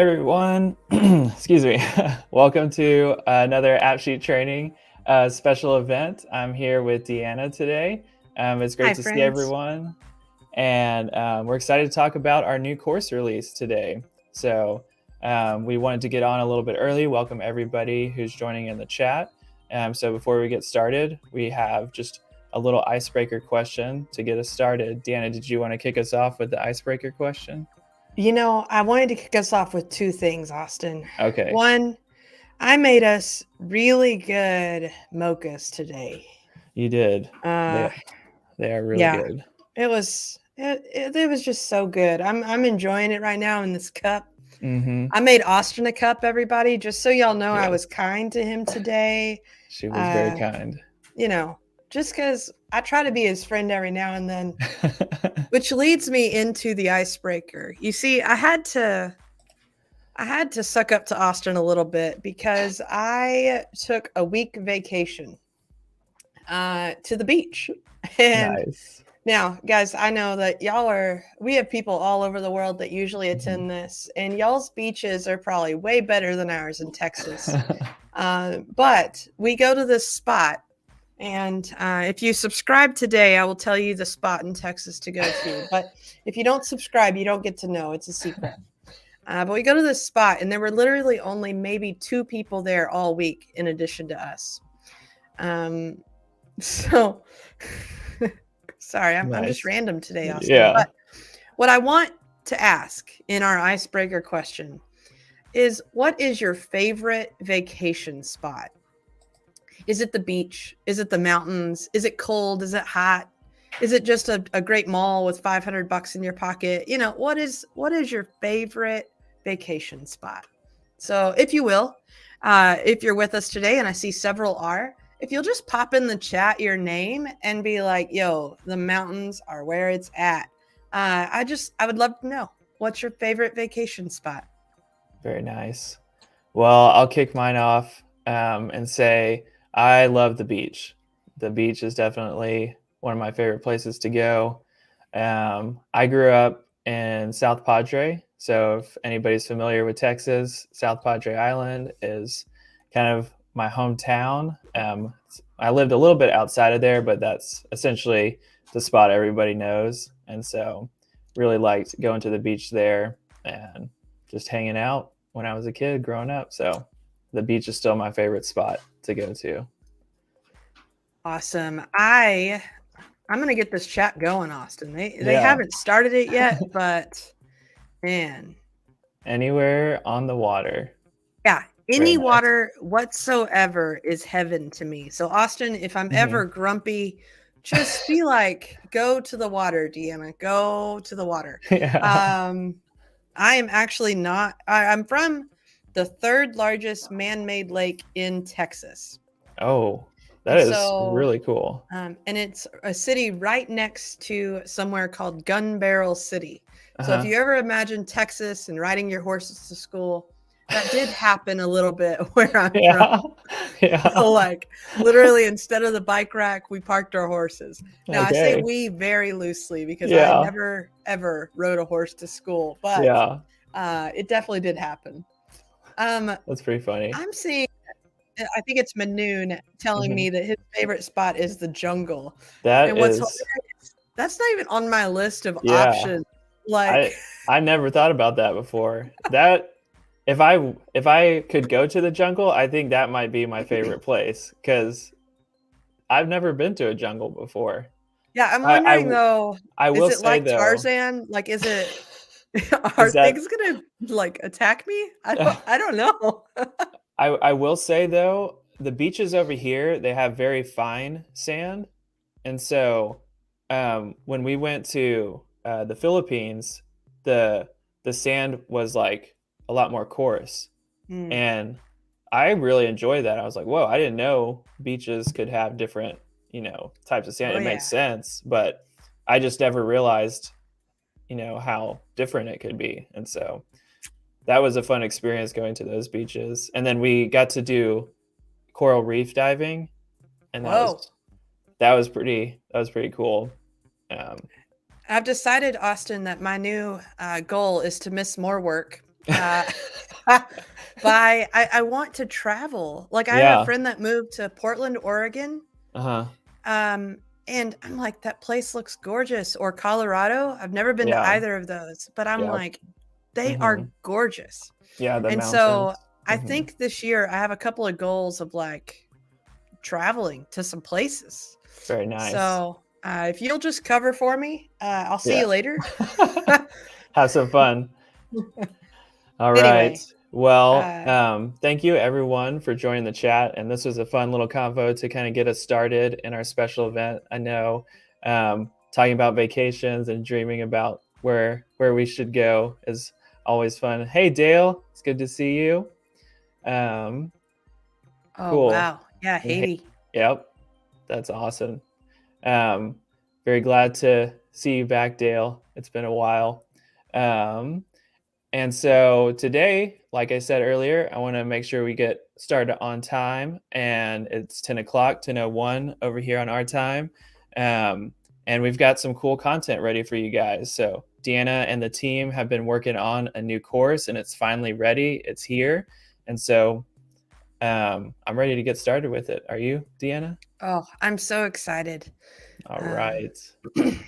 Everyone, excuse me. Welcome to another AppSheet Training special event. I'm here with DeAnna today. It's great Hi, to see friends. everyone, and we're excited to talk about our new course release today. So we wanted to get on a little bit early. Welcome everybody who's joining in the chat. So before we get started, we have just a little icebreaker question to get us started. DeAnna, did you want to kick us off with the icebreaker question? I wanted to kick us off with two things, Austin. Okay, One, I made us really good mochas today. you did. Uh, They are really yeah, good. it was just so good. I'm enjoying it right now in this cup. Mm-hmm. I made Austin a cup, everybody, just so y'all know I was Yes, kind to him today. she was very Uh, kind. you know, just because I try to be his friend every now and then, which leads me into the icebreaker. You see, I had to suck up to Austin a little bit because I took a week vacation to the beach. And Nice. now, guys, I know that we have people all over the world that usually Mhm. attend this, and y'all's beaches are probably way better than ours in Texas. But we go to this spot, and if you subscribe today, I will tell you the spot in Texas to go to. But if you don't subscribe, you don't get to know. It's a secret. But we go to this spot, and there were literally only maybe 2 people there all week in addition to us. So sorry, I'm just Nice. random today, Austin. Yeah. But what I want to ask in our icebreaker question is, what is your favorite vacation spot? Is it the beach? Is it the mountains? Is it cold? Is it hot? Is it just a great mall with $500 in your pocket? What is your favorite vacation spot? So if you will, if you're with us today, and I see several are, if you'll just pop in the chat your name and be like, yo, the mountains are where it's at. I would love to know, what's your favorite vacation spot? Very nice. Well, I'll kick mine off and say I love the beach. The beach is definitely one of my favorite places to go. I grew up in South Padre. So if anybody's familiar with Texas, South Padre Island is kind of my hometown. I lived a little bit outside of there, but that's essentially the spot everybody knows. And so really liked going to the beach there and just hanging out when I was a kid growing up. So the beach is still my favorite spot to go to. Awesome. I'm gonna get this chat going, Austin. They Yeah. haven't started it yet, but man, Anywhere on the water. yeah, Very any nice. water whatsoever is heaven to me. So, Austin, if I'm Mm-hmm. ever grumpy, just be like, go to the water, Deanna. Go to the water. Yeah. Um, I am actually not. I'm from the third largest man-made lake in Texas, Oh, that and is so really cool. and it's a city right next to somewhere called Gun Barrel City. So if Uh-huh. you ever imagine Texas and riding your horses to school, that did happen a little bit where I'm from. Yeah. Yeah. So, like, literally, instead of the bike rack, we parked our horses. Now, I say Okay. we very loosely because I Yeah. never ever rode a horse to school, but Yeah. it definitely did happen. Um, That's pretty funny. I'm seeing. I think it's Manoon telling Hmm. me that his favorite spot is the jungle. That And what's is, hilarious, that's not even on my list of yeah. options. Like, I never thought about that before. That if I could go to the jungle, I think that might be my favorite place because I've never been to a jungle before. yeah, I'm I I wondering w- though, I is will it say like though, Tarzan? Like, is it are is that things gonna like attack me? I don't know. I will say though, the beaches over here, they have very fine sand. And so when we went to the Philippines, the the sand was like a lot more coarse. Hmm. And I really enjoyed that. I was like, whoa, I didn't know beaches could have different, types of sand. Oh It makes yeah. sense, but I just never realized, how different it could be. And so that was a fun experience going to those beaches. And then we got to do coral reef diving, and Whoa. that was pretty cool. Um, I've decided, Austin, that my new goal is to miss more work Uh, I want to travel. Like I have a Yeah. friend that moved to Portland, Oregon. Uh-huh. And I'm like, that place looks gorgeous. Or Colorado. I've never been to Yeah. either of those, but I'm Yep. like, they Hmm. are gorgeous. Yeah, the And so mountains. I Hmm. think this year I have a couple of goals of like traveling to some places. Very nice. So if you'll just cover for me, I'll see Yeah. you later. Have some fun. All right. Anyway, Well, uh, thank you everyone for joining the chat. And this was a fun little convo to kind of get us started in our special event. I know talking about vacations and dreaming about where we should go is always fun. Hey Dale, it's good to see you. Um, oh, cool. wow. Yeah, And Haiti. yep, that's awesome. Um, very glad to see you back, Dale. It's been a while. Um, And so today, like I said earlier, I want to make sure we get started on time. And it's 10 o'clock, 10:01 over here on our time. And we've got some cool content ready for you guys. So DeAnna and the team have been working on a new course and it's finally ready. It's here. And so I'm ready to get started with it. Are you, DeAnna? Oh, I'm so excited. All Um, right.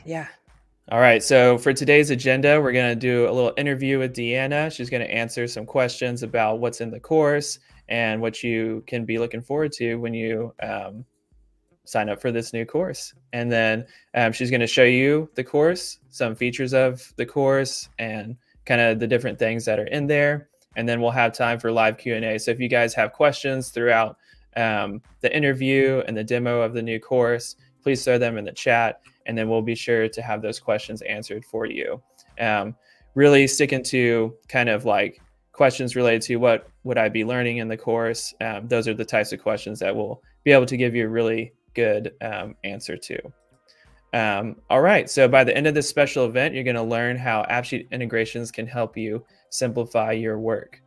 yeah. All right, so for today's agenda, we're going to do a little interview with DeAnna. She's going to answer some questions about what's in the course and what you can be looking forward to when you sign up for this new course. And then she's going to show you the course, some features of the course, and kind of the different things that are in there. And then we'll have time for live Q&A. So if you guys have questions throughout the interview and the demo of the new course, please throw them in the chat, and then we'll be sure to have those questions answered for you. Really sticking to kind of like questions related to what would I be learning in the course. Those are the types of questions that we'll be able to give you a really good answer to. All right, so by the end of this special event, you're going to learn how AppSheet integrations can help you simplify your work.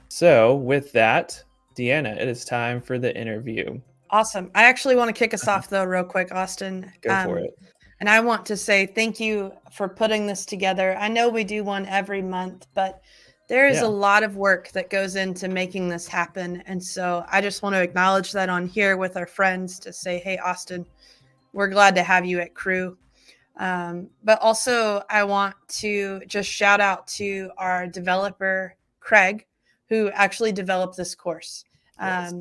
So with that, DeAnna, it is time for the interview. Awesome. I actually want to kick us off though, real quick, Austin. Go for it. And I want to say thank you for putting this together. I know we do one every month, but there is Yeah. a lot of work that goes into making this happen. And so I just want to acknowledge that on here with our friends to say, hey, Austin, we're glad to have you at Crew. But also, I want to just shout out to our developer, Craig, who actually developed this course. Yes.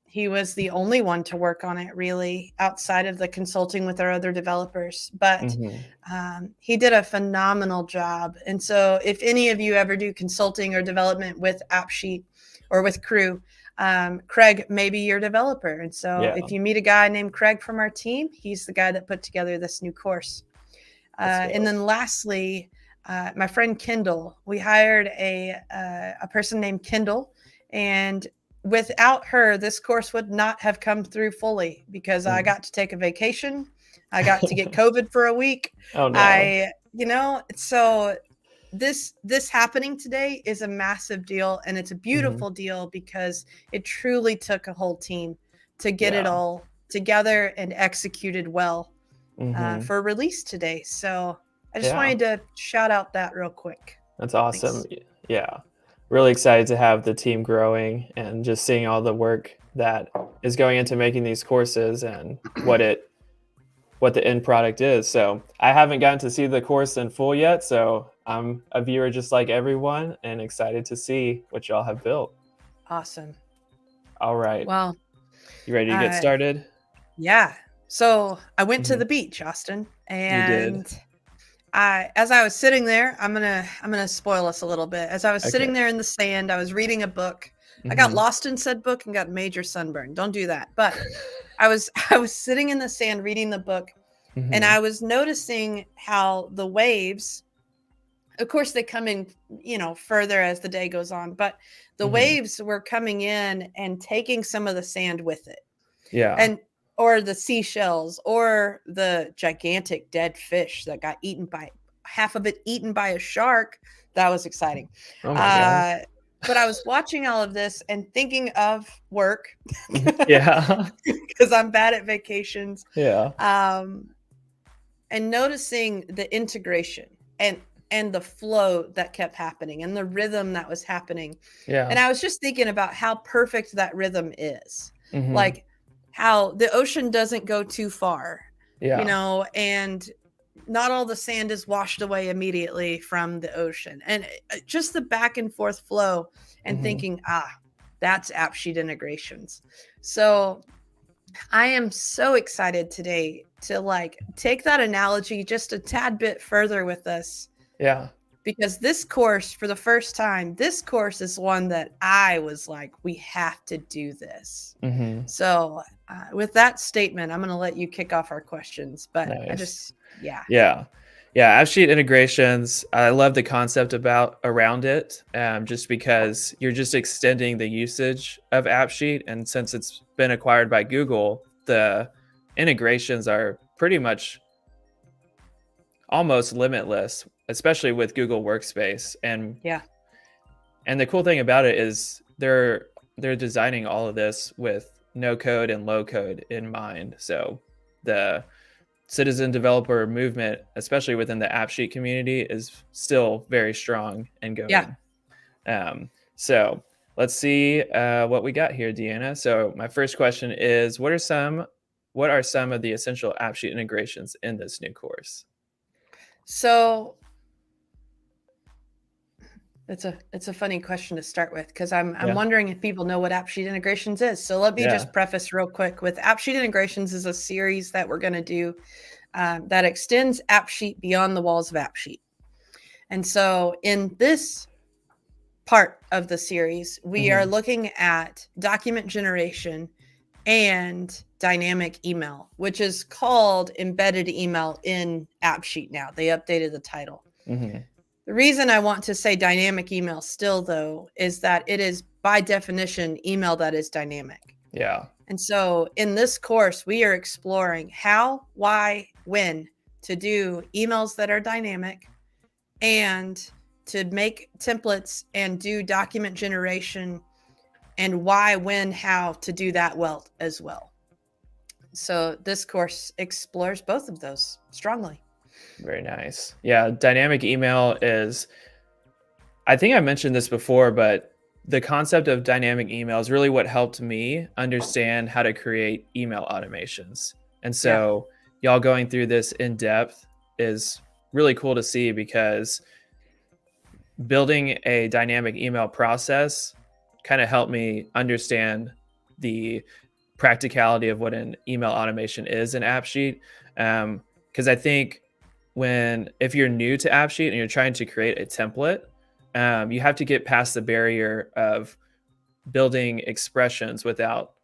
He was the only one to work on it, really, outside of the consulting with our other developers. But he did a phenomenal job. And so, if any of you ever do consulting or development with AppSheet or with Crew, Craig may be your developer. And so, if you meet a guy named Craig from our team, he's the guy that put together this new course. And then lastly, my friend Kendall, we hired a person named Kendall, and without her, this course would not have come through fully because I got to take a vacation. I got to get COVID for a week. Oh no. So this happening today is a massive deal, and it's a beautiful deal because it truly took a whole team to get it all together and executed well for release today. So I just wanted to shout out that real quick. That's awesome. Thanks. Yeah. Really excited to have the team growing and just seeing all the work that is going into making these courses and what the end product is. So I haven't gotten to see the course in full yet. So I'm a viewer just like everyone and excited to see what y'all have built. Awesome. All right. Well, you ready to get started? Yeah. So I went to the beach, Austin, and you did. As I was sitting there, I'm gonna spoil us a little bit. As I was sitting there in the sand, I was reading a book. I got lost in said book and got major sunburn. Don't do that. But I was sitting in the sand reading the book, and I was noticing how the waves, of course, they come in, further as the day goes on, but the waves were coming in and taking some of the sand with it. Yeah. Or the seashells, or the gigantic dead fish that got half of it eaten by a shark. That was exciting. Oh my gosh. But I was watching all of this and thinking of work. Yeah. Because I'm bad at vacations. Yeah. And noticing the integration. And and the flow that kept happening and the rhythm that was happening. Yeah. And I was just thinking about how perfect that rhythm is. Mm-hmm. Like how the ocean doesn't go too far, Yeah. and not all the sand is washed away immediately from the ocean. And just the back and forth flow and Mm-hmm. thinking, that's AppSheet integrations. So I am so excited today to like take that analogy just a tad bit further with us, Yeah. because this course, for the first time, this course is one that I was like, we have to do this. Mm-hmm. So, with that statement, I'm going to let you kick off our questions. But Nice. yeah, Yeah. Yeah. AppSheet integrations. I love the concept around it, just because you're just extending the usage of AppSheet. And since it's been acquired by Google, the integrations are pretty much almost limitless, especially with Google Workspace. yeah, And the cool thing about it is they're designing all of this with no code and low code in mind. So the citizen developer movement, especially within the AppSheet community, is still very strong and yeah. going. So let's see what we got here, DeAnna. So my first question is, what are some of the essential AppSheet integrations in this new course? So it's a funny question to start with, because I'm Yeah. wondering if people know what AppSheet Integrations is. So let me Yeah. just preface real quick with AppSheet Integrations is a series that we're going to do that extends AppSheet beyond the walls of AppSheet. And so in this part of the series, we are Mm-hmm. looking at document generation and dynamic email, which is called embedded email in AppSheet now. They updated the title. Mm-hmm. The reason I want to say dynamic email still, though, is that it is by definition email that is dynamic. Yeah. And so in this course, we are exploring how, why, when to do emails that are dynamic, and to make templates and do document generation, and why, when, how to do that well as well. So this course explores both of those strongly. Very nice. Yeah, dynamic email is, I think I mentioned this before, but the concept of dynamic email is really what helped me understand how to create email automations. And Yeah. so, y'all going through this in depth is really cool to see, because building a dynamic email process kind of helped me understand the practicality of what an email automation is in AppSheet. Because I think if you're new to AppSheet and you're trying to create a template, you have to get past the barrier of building expressions without,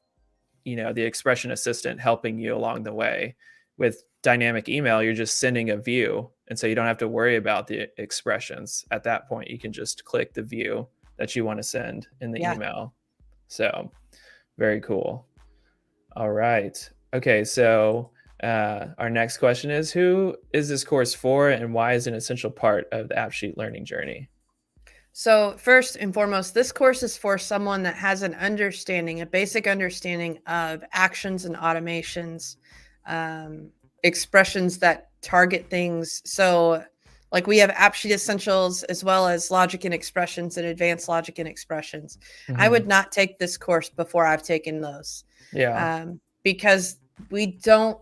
the expression assistant helping you along the way. With dynamic email, you're just sending a view, and so you don't have to worry about the expressions. At that point, you can just click the view that you want to send in the Yeah. email. So very cool. All right. Okay, so our next question is, who is this course for, and why is it an essential part of the AppSheet learning journey? So first and foremost, this course is for someone that has a basic understanding of actions and automations, expressions that target things. So like we have AppSheet Essentials as well as logic and expressions and advanced logic and expressions. I Mm-hmm. would not take this course before I've taken those, Yeah. because we don't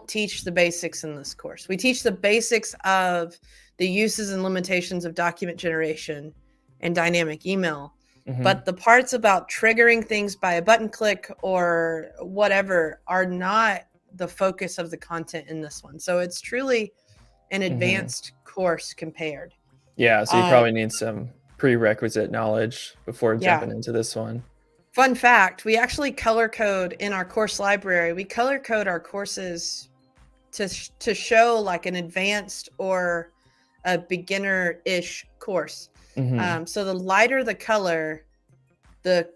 teach the basics in this course. We teach the basics of the uses and limitations of document generation and dynamic email. Mm-hmm. But the parts about triggering things by a button click or whatever are not the focus of the content in this one. So it's truly an Mm-hmm. advanced course compared. Yeah. So you Uh, probably need some prerequisite knowledge before yeah. jumping into this one. Fun fact, we actually color code in our course library. We color code our courses to show like an advanced or a beginner-ish course. Mm-hmm. So the lighter the color, the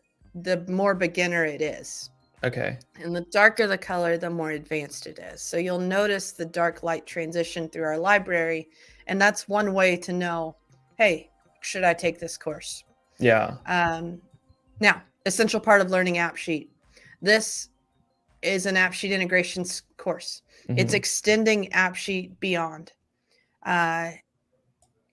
more beginner it is. Okay. And the darker the color, the more advanced it is. So you'll notice the dark light transition through our library. And that's one way to know, hey, should I take this course? Yeah. Now, essential part of learning AppSheet. This is an AppSheet integrations course. It's Mm-hmm. extending AppSheet beyond.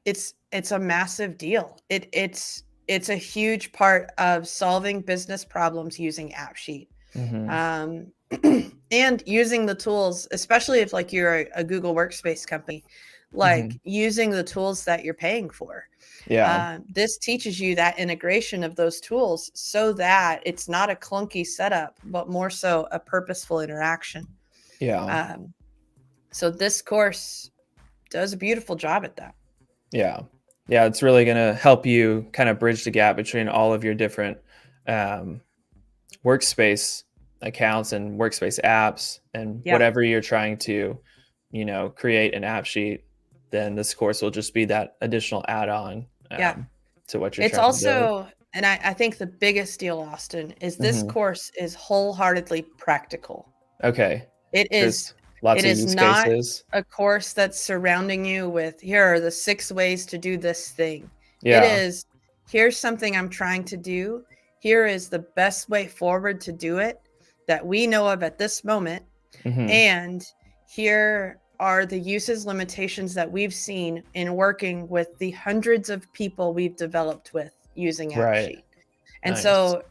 it's a massive deal. It's a huge part of solving business problems using AppSheet. Mm-hmm. And using the tools, especially if like you're a Google Workspace company, Mm-hmm. like using the tools that you're paying for. Yeah. This teaches you that integration of those tools so that it's not a clunky setup, but more so a purposeful interaction. Yeah. So this course does a beautiful job at that. Yeah. Yeah. It's really going to help you kind of bridge the gap between all of your different um, workspace accounts and workspace apps and Yeah. whatever you're trying to, create an app sheet. Then this course will just be that additional add-on Yeah. to what you're It's trying to build. also, and I think the biggest deal, Austin, is this Hmm. course is wholeheartedly practical. Okay. It is There's lots it of is use not cases. a course that's surrounding you with here are the 6 ways to do this thing. It Yeah. is here's something I'm trying to do. Here is the best way forward to do it that we know of at this moment. Hmm. And here are the uses limitations that we've seen in working with the hundreds of people we've developed with using Right. AppSheet. And Nice. so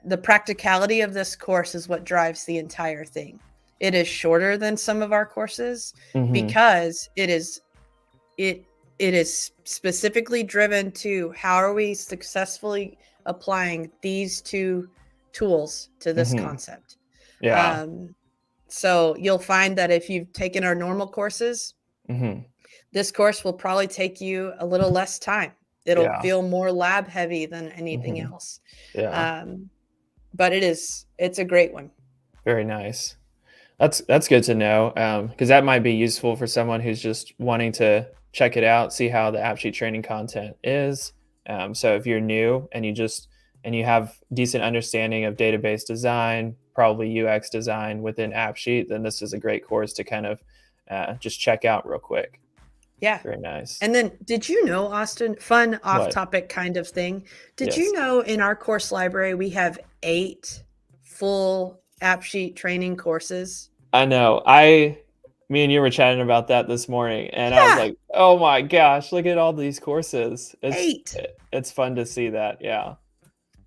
the practicality of this course is what drives the entire thing. It is shorter than some of our courses Hmm. because it is specifically driven to how are we successfully applying these 2 tools to this Hmm. concept. Yeah. So you'll find that if you've taken our normal courses, Hmm. this course will probably take you a little less time. It'll Yeah. feel more lab heavy than anything Hmm. else. Yeah. But it's a great one. Very nice. That's good to know, because that might be useful for someone who's just wanting to check it out, see how the AppSheet training content is. So if you're new and you have decent understanding of database design, probably UX design within AppSheet, then this is a great course to kind of just check out real quick. Yeah. Very nice. And then did you know, Austin, fun off What? topic kind of thing? Did you Yes. know in our course library we have 8 full AppSheet training courses? I know. Me and you were chatting about that this morning, and I was Yeah, like, "Oh my gosh, look at all these courses." 8. It's fun to see that. Yeah.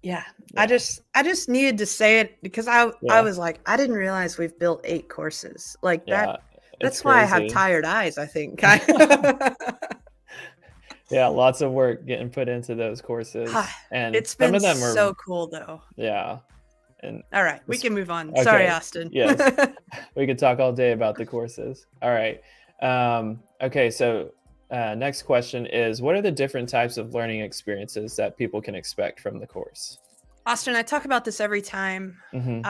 Yeah. Yeah. I just needed to say it because I Yeah. was like, I didn't realize we've built 8 courses. Like Yeah. It's that's why I have crazy. tired eyes, I think. Yeah, lots of work getting put into those courses, and It's some been of them are so cool though. yeah, and All right, we this can move on. Sorry, okay. Austin. Yes. We could talk all day about the courses. All right. Okay, so, next question is, what are the different types of learning experiences that people can expect from the course? Austin, I talk about this every time. Mhm.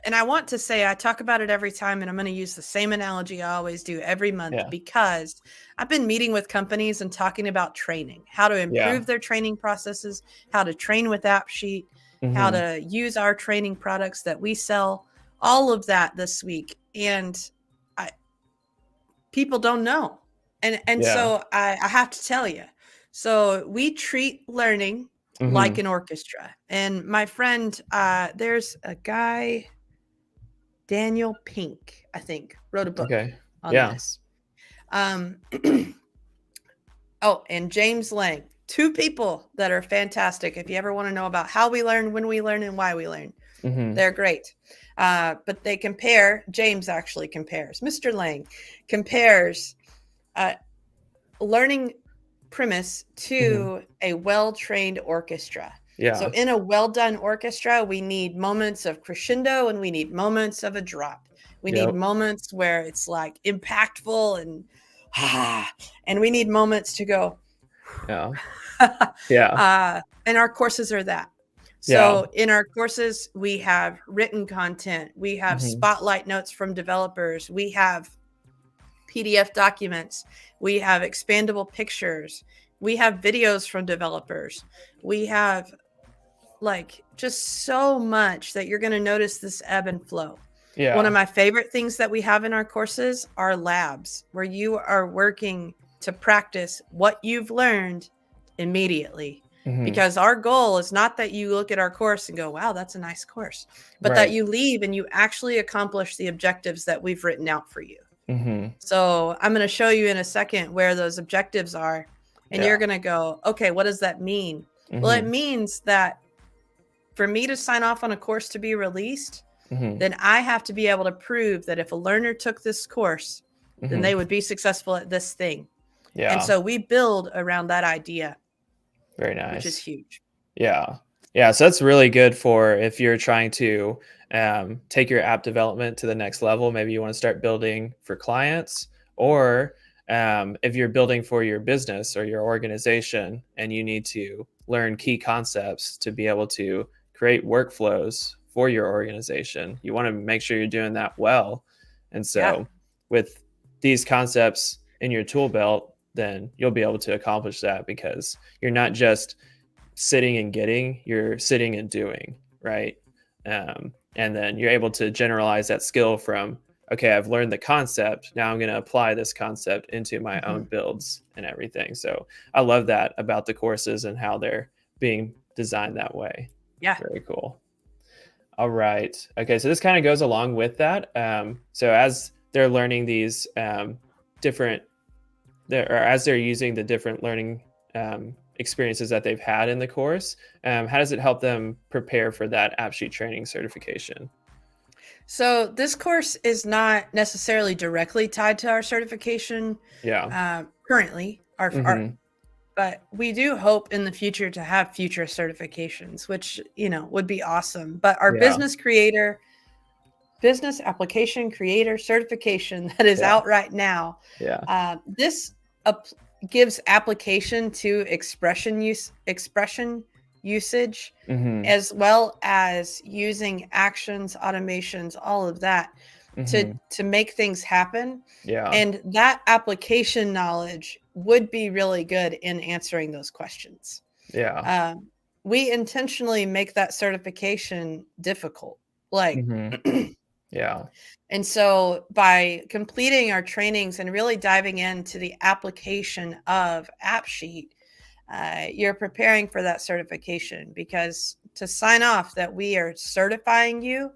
And I want to say I talk about it every time, and I'm going to use the same analogy I always do every month Yeah. because I've been meeting with companies and talking about training, how to Yeah. improve their training processes, how to train with AppSheet, how Mhm. to use our training products that we sell, all of that this week. And I, people don't know. And Yeah. so I have to tell you. So we treat learning like Mhm. an orchestra. And my friend, there's a guy, Daniel Pink, I think, wrote a book Okay. on Yeah. this. Um, oh, and James Lang, 2 people that are fantastic. If you ever want to know about how we learn, when we learn, and why we learn, Mhm. they're great. But they compare, James actually compares, Mr. Lang compares uh, learning premise Mhm. to a well-trained orchestra. So Yeah. in a well-done orchestra, we need moments of crescendo and we need moments of a drop. We need Yep. moments where it's like impactful and we need moments to go. Yeah. Yeah. And our courses are that. Yeah. So in our courses, we have written content, we have Mhm. spotlight notes from developers, we have PDF documents, we have expandable pictures, we have videos from developers, we have like just so much that you're going to notice this ebb and flow. One of Yeah. my favorite things that we have in our courses are labs where you are working to practice what you've learned immediately. Mhm. Because our goal is not that you look at our course and go, wow, that's a nice course, but that Right. you leave and you actually accomplish the objectives that we've written out for you. Mhm. So I'm going to show you in a second where those objectives are. And Yeah. you're going to go, okay, what does that mean? Well, it means that for me to sign off on a course to be released, then I have to be able to prove that if a learner took this course, then they would be successful at this thing. Yeah. And so we build around that idea. Very nice. Which is huge. Yeah. Yeah. So that's really good for if you're trying to take your app development to the next level. Maybe you want to start building for clients, or if you're building for your business or your organization and you need to learn key concepts to be able to create workflows for your organization, you want to make sure you're doing that well. And so with these concepts in your tool belt, then you'll be able to accomplish that, because you're not just sitting and getting, you're sitting and doing, right? And then you're able to generalize that skill from, okay, I've learned the concept, now I'm going to apply this concept into my own builds and everything. So I love that about the courses and how they're being designed that way. Yeah. Very cool. All right. Okay, so this kind of goes along with that. So as they're learning these different, or as they're using the different learning experiences that they've had in the course, how does it help them prepare for that AppSheet training certification? So this course is not necessarily directly tied to our certification. Currently, but we do hope in the future to have future certifications, which, would be awesome. But our business application creator certification that is out right now, this gives application to expression usage, as well as using actions, automations, all of that to make things happen. And that application knowledge would be really good in answering those questions. We intentionally make that certification difficult. And so by completing our trainings and really diving into the application of AppSheet, you're preparing for that certification, because to sign off that we are certifying you,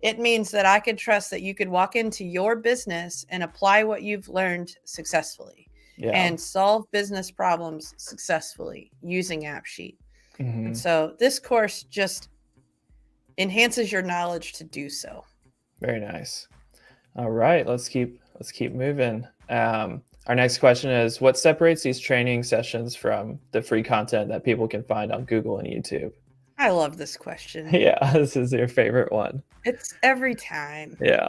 it means that I could trust that you could walk into your business and apply what you've learned successfully and solve business problems successfully using AppSheet. And so this course just enhances your knowledge to do so. Very nice. All right, let's keep moving. Our next question is, what separates these training sessions from the free content that people can find on Google and YouTube? I love this question. Yeah, this is your favorite one. It's every time. Yeah.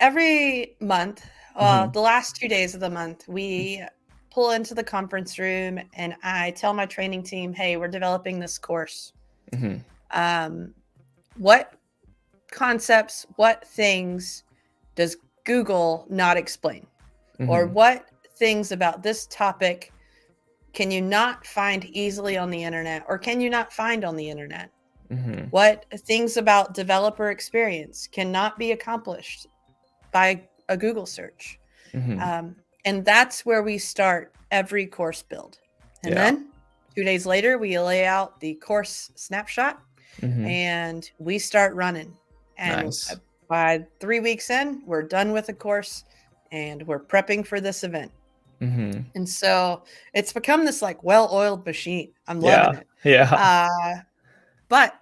Every month, the last 2 days of the month, we pull into the conference room and I tell my training team, hey, we're developing this course. What concepts, what things does Google not explain? Or what things about this topic can you not find easily on the internet, or can you not find on the internet? What things about developer experience cannot be accomplished by a Google search? And that's where we start every course build. And then 2 days later, we lay out the course snapshot and we start running. And by 3 weeks in, we're done with the course and we're prepping for this event. And so it's become this like well-oiled machine. I'm loving it. But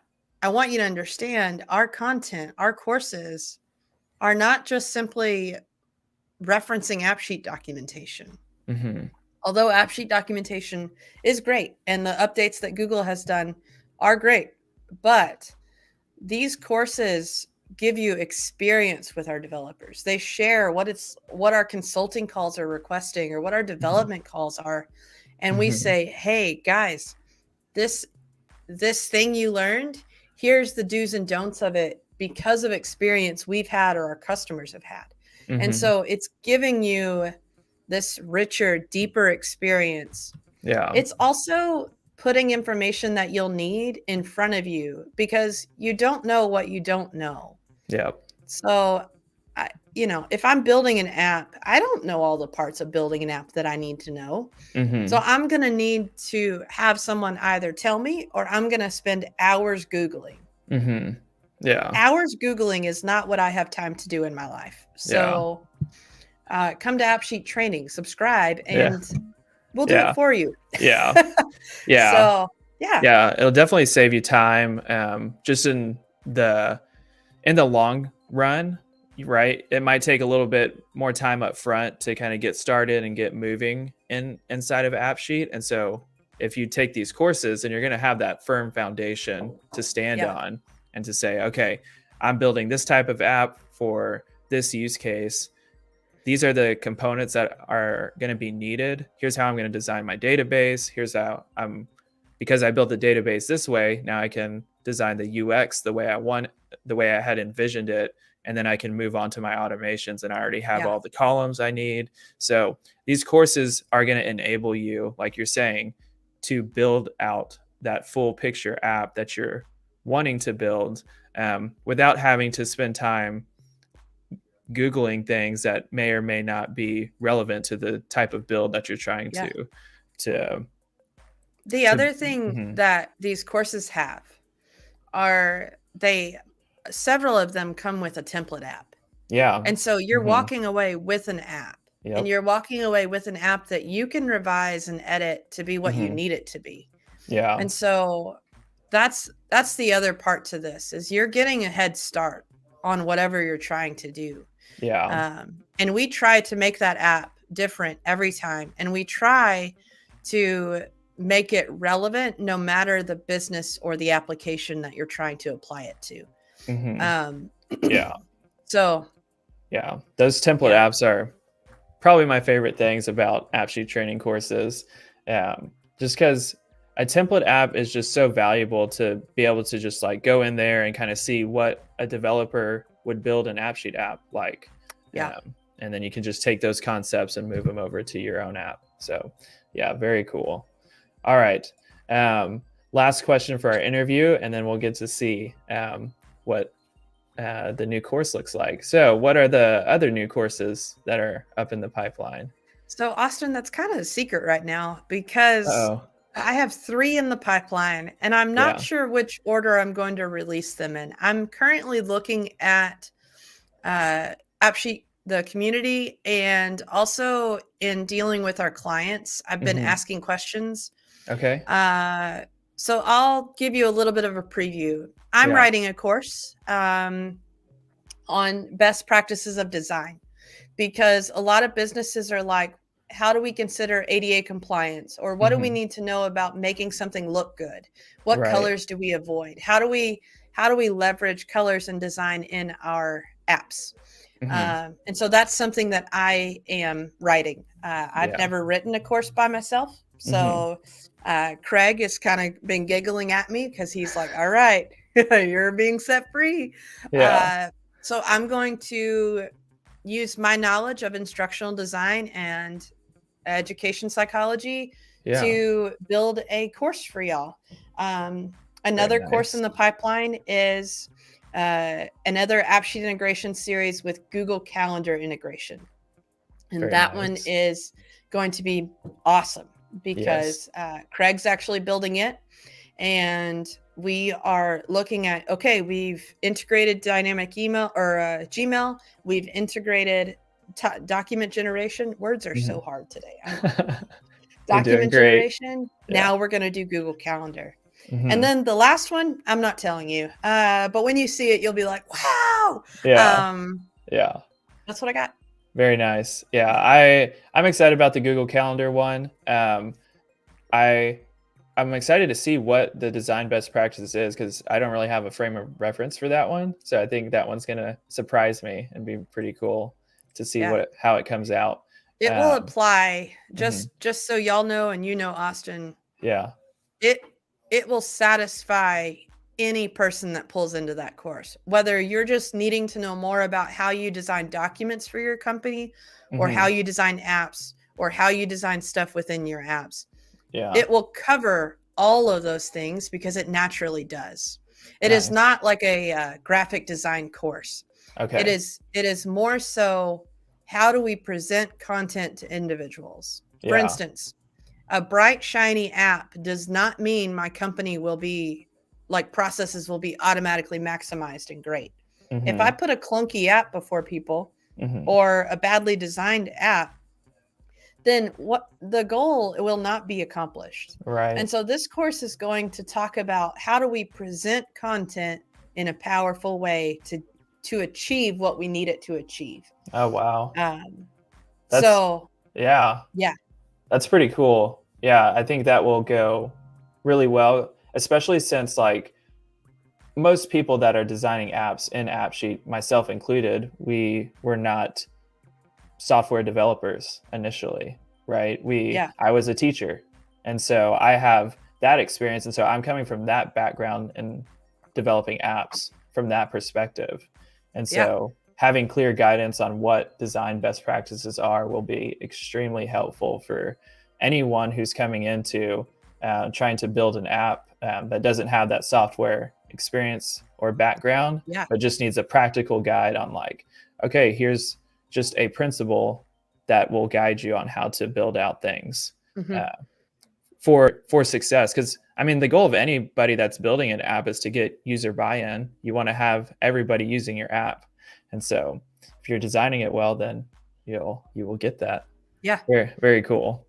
I want you to understand, our content, our courses are not just simply referencing AppSheet documentation. Although AppSheet documentation is great and the updates that Google has done are great, but these courses give you experience with our developers. They share what our consulting calls are requesting or what our development calls are. And we say, hey guys, this thing you learned, here's the do's and don'ts of it because of experience we've had or our customers have had. And so it's giving you this richer, deeper experience. It's also putting information that you'll need in front of you, because you don't know what you don't know. So, if I'm building an app, I don't know all the parts of building an app that I need to know. So I'm going to need to have someone either tell me, or I'm going to spend hours Googling. Hours Googling is not what I have time to do in my life. So come to AppSheet Training, subscribe, and We'll do it for you. Yeah. Yeah. So yeah. Yeah. It'll definitely save you time. Just in the long run, right? It might take a little bit more time up front to kind of get started and get moving inside of AppSheet. And so if you take these courses, and you're going to have that firm foundation to stand on and to say, okay, I'm building this type of app for this use case. These are the components that are going to be needed. Here's how I'm going to design my database. Here's how because I built the database this way, now I can design the UX the way I had envisioned it. And then I can move on to my automations, and I already have all the columns I need. So these courses are going to enable you, like you're saying, to build out that full picture app that you're wanting to build, without having to spend time Googling things that may or may not be relevant to the type of build that you're trying to. The other thing that these courses have are several of them come with a template app. Yeah. And so you're walking away with an app. Yep. And you're walking away with an app that you can revise and edit to be what you need it to be. Yeah. And so that's the other part to this, is you're getting a head start on whatever you're trying to do. Yeah. And we try to make that app different every time. And we try to make it relevant no matter the business or the application that you're trying to apply it to. Yeah. So yeah, those template apps are probably my favorite things about AppSheet training courses. Just because a template app is just so valuable to be able to just like go in there and kind of see what a developer would build an AppSheet app like. And then you can just take those concepts and move them over to your own app. So yeah, very cool. All right. Last question for our interview, and then we'll get to see what the new course looks like. So what are the other new courses that are up in the pipeline? So Austin, that's kind of a secret right now, because I have 3 in the pipeline, and I'm not sure which order I'm going to release them in. I'm currently looking at AppSheet, the community, and also in dealing with our clients. I've been asking questions. Okay. So I'll give you a little bit of a preview. I'm writing a course on best practices of design, because a lot of businesses are like, how do we consider ADA compliance? Or what do we need to know about making something look good? What colors do we avoid? How do we leverage colors and design in our apps? And so that's something that I am writing. I've never written a course by myself. So Craig has kind of been giggling at me, because he's like, all right, you're being set free. So I'm going to use my knowledge of instructional design and education psychology to build a course for y'all. Another course in the pipeline is another AppSheet integration series with Google Calendar integration. And one is going to be awesome, because Craig's actually building it. And we are looking at, okay, we've integrated dynamic email or Gmail. We've integrated document generation. Words are so hard today. Document generation. Now we're going to do Google Calendar. And then the last one, I'm not telling you, but when you see it, you'll be like, wow. That's what I got. Very nice. Yeah, I'm excited about the Google Calendar one. I'm excited to see what the design best practices is, because I don't really have a frame of reference for that one. So I think that one's going to surprise me and be pretty cool to see how it comes out. It will apply, just so y'all know, and Austin. Yeah. It will satisfy any person that pulls into that course, whether you're just needing to know more about how you design documents for your company, or how you design apps, or how you design stuff within your apps. It will cover all of those things, because it naturally does. It is not like a graphic design course. Okay. It is more so, how do we present content to individuals? For instance, a bright, shiny app does not mean my company will be like processes will be automatically maximized and great. If I put a clunky app before people, or a badly designed app, then what the goal will not be accomplished. Right. And so this course is going to talk about how do we present content in a powerful way to achieve what we need it to achieve. Oh, wow. That's, So yeah, yeah, that's pretty cool. Yeah, I think that will go really well, especially since like most people that are designing apps in AppSheet, myself included, we were not software developers initially, right? yeah, I was a teacher, and so I have that experience, and so I'm coming from that background in developing apps from that perspective. And yeah, so having clear guidance on what design best practices are will be extremely helpful for anyone who's coming into trying to build an app that doesn't have that software experience or background, yeah, but just needs a practical guide on like, okay, here's just a principle that will guide you on how to build out things hmm, uh, for success. Because I mean, the goal of anybody that's building an app is to get user buy-in. You want to have everybody using your app, and so if you're designing it well, then you will get that. yeah. Very, very cool.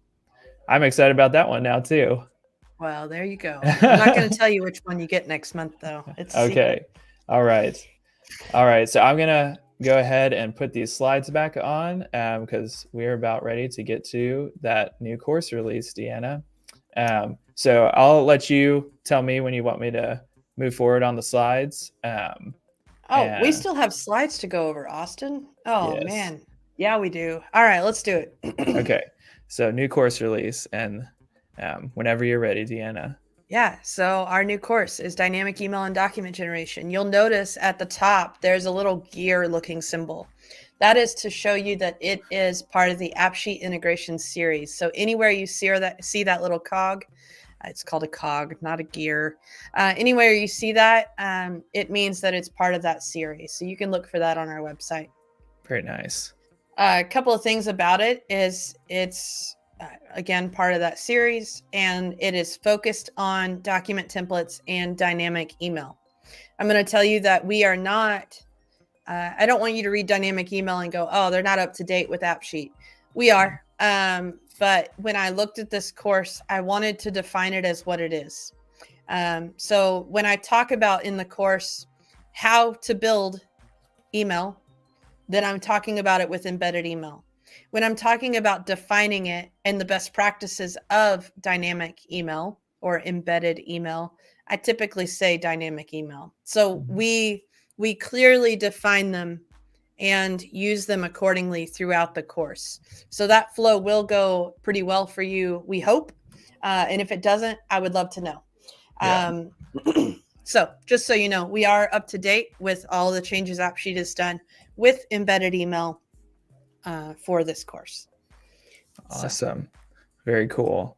I'm excited about that one now too. Well, there you go. I'm not going to tell you which one you get next month, though. It's a secret. Okay. All right. All right. So I'm gonna go ahead and put these slides back on because we're about ready to get to that new course release, DeAnna. So I'll let you tell me when you want me to move forward on the slides. Oh, we And still have slides to go over, Austin. Oh, yes. man. Yeah, we do. All right, let's do it. Okay. So new course release, and whenever you're ready, DeAnna. Yeah, so our new course is dynamic email and document generation. You'll notice at the top there's a little gear looking symbol. That is to show you that it is part of the AppSheet Integration series. So anywhere you see that little cog, it's called a cog, not a gear. Anywhere you see that, it means that it's part of that series. So you can look for that on our website. Very nice. A couple of things about it is it's again part of that series, and it is focused on document templates and dynamic email. I'm going to tell you that we are not. I don't want you to read dynamic email and go, "Oh, they're not up to date with AppSheet." We are, but when I looked at this course, I wanted to define it as what it is. So when I talk about in the course how to build email, then I'm talking about it with embedded email. When I'm talking about defining it and the best practices of dynamic email or embedded email, I typically say dynamic email. So we clearly define them and use them accordingly throughout the course. So that flow will go pretty well for you, we hope. And if it doesn't, I would love to know. Yeah. So just so you know, we are up to date with all the changes AppSheet has done with embedded email for this course. Awesome. So. Very cool.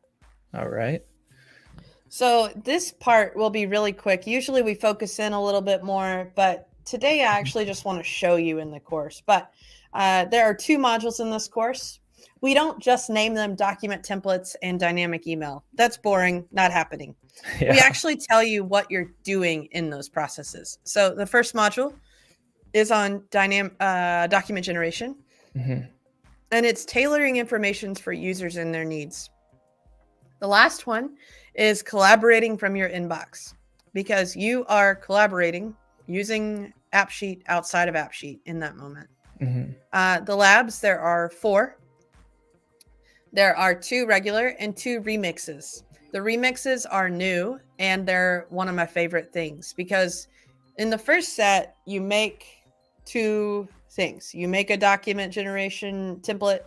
All right. So this part will be really quick. Usually we focus in a little bit more, but today I actually just want to show you in the course. But there are 2 modules in this course. We don't just name them document templates and dynamic email. That's boring, not happening. Yeah. We actually tell you what you're doing in those processes. So the first module is on document generation. Mm-hmm. And it's tailoring information for users and their needs. The last one is collaborating from your inbox, because you are collaborating using AppSheet outside of AppSheet in that moment. Mm-hmm. The labs, there are 4. There are 2 regular and 2 remixes. The remixes are new, and they're one of my favorite things, because in the first set, you make 2 things. You make a document generation template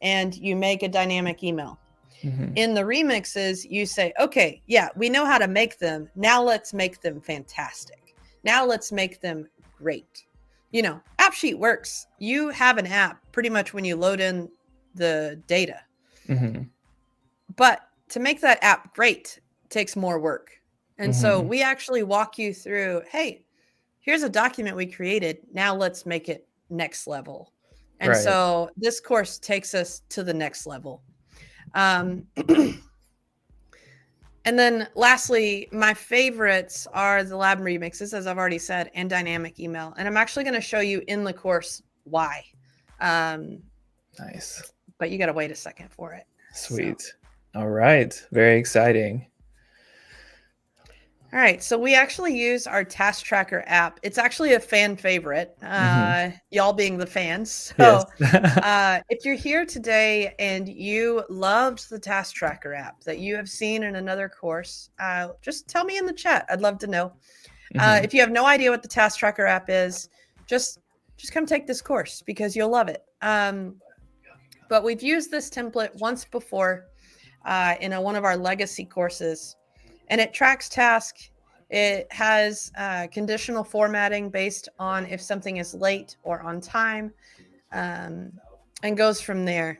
and you make a dynamic email. Mm-hmm. In the remixes, you say, okay, yeah, we know how to make them. Now let's make them fantastic. Now let's make them great. You know, AppSheet works. You have an app pretty much when you load in the data. Mm-hmm. But to make that app great takes more work. And mm-hmm. so we actually walk you through, hey, here's a document we created. Now let's make it next level. And right. So this course takes us to the next level. And then lastly, my favorites are the lab remixes, as I've already said, and dynamic email. And I'm actually going to show you in the course why. Nice. but you got to wait a second for it. Sweet. So. All right. Very exciting. All right, so we actually use our task tracker app. It's actually a fan favorite, y'all being the fans. So Yes. if you're here today and you loved the task tracker app that you have seen in another course, just tell me in the chat. I'd love to know. If you have no idea what the task tracker app is, just come take this course because you'll love it. But we've used this template once before in one of our legacy courses. And it tracks tasks. It has conditional formatting based on if something is late or on time, and goes from there.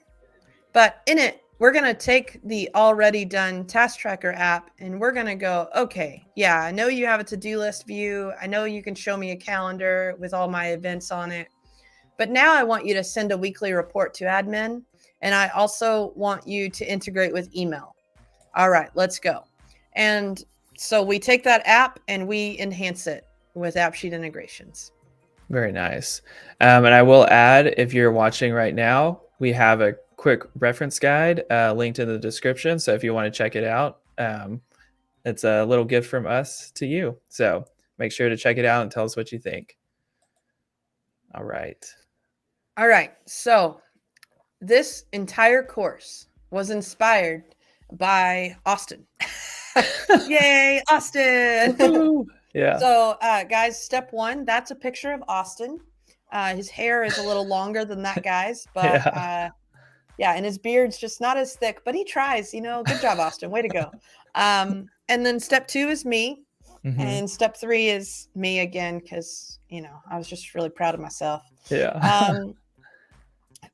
But in it, we're going to take the already done task tracker app and we're going to go, okay, yeah, I know you have a to-do list view. I know you can show me a calendar with all my events on it. But now I want you to send a weekly report to admin. And I also want you to integrate with email. All right, let's go. And so we take that app and we enhance it with AppSheet Integrations. Very nice. And I will add, if you're watching right now, we have a quick reference guide linked in the description. So if you want to check it out, it's a little gift from us to you. So make sure to check it out and tell us what you think. All right. All right. So this entire course was inspired by Austin. Yay, Austin. Yeah. So guys, step one, that's a picture of Austin. His hair is a little longer than that guy's, but yeah, and his beard's just not as thick, but he tries, good job, Austin. Way to go. And then step two is me. And step three is me again, because, I was just really proud of myself. Yeah.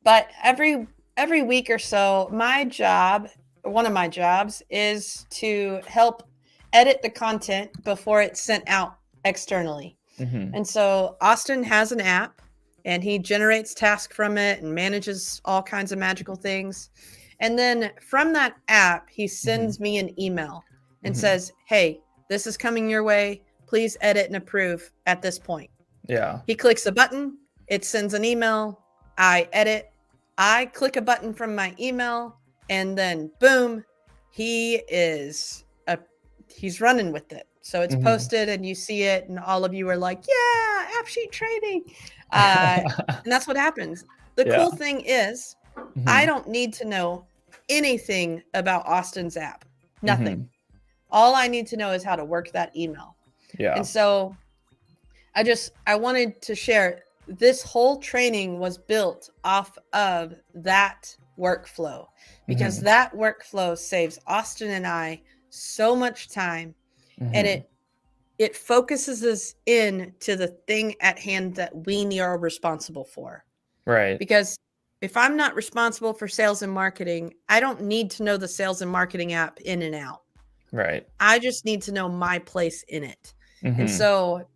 But every week or so, one of my jobs is to help edit the content before it's sent out externally. And so Austin has an app and he generates tasks from it and manages all kinds of magical things. And then from that app, he sends me an email and says, hey, this is coming your way. Please edit and approve at this point. Yeah. He clicks a button. It sends an email. I edit. I click a button from my email. And then boom, he's running with it. So it's posted and you see it and all of you are like, yeah, AppSheet training. And that's what happens. The cool thing is I don't need to know anything about Austin's app. Nothing. All I need to know is how to work that email. Yeah. And so I wanted to share, this whole training was built off of that workflow, because that workflow saves Austin and I so much time, and it focuses us in to the thing at hand that we are responsible for. Right. Because if I'm not responsible for sales and marketing, I don't need to know the sales and marketing app in and out. Right. I just need to know my place in it. And so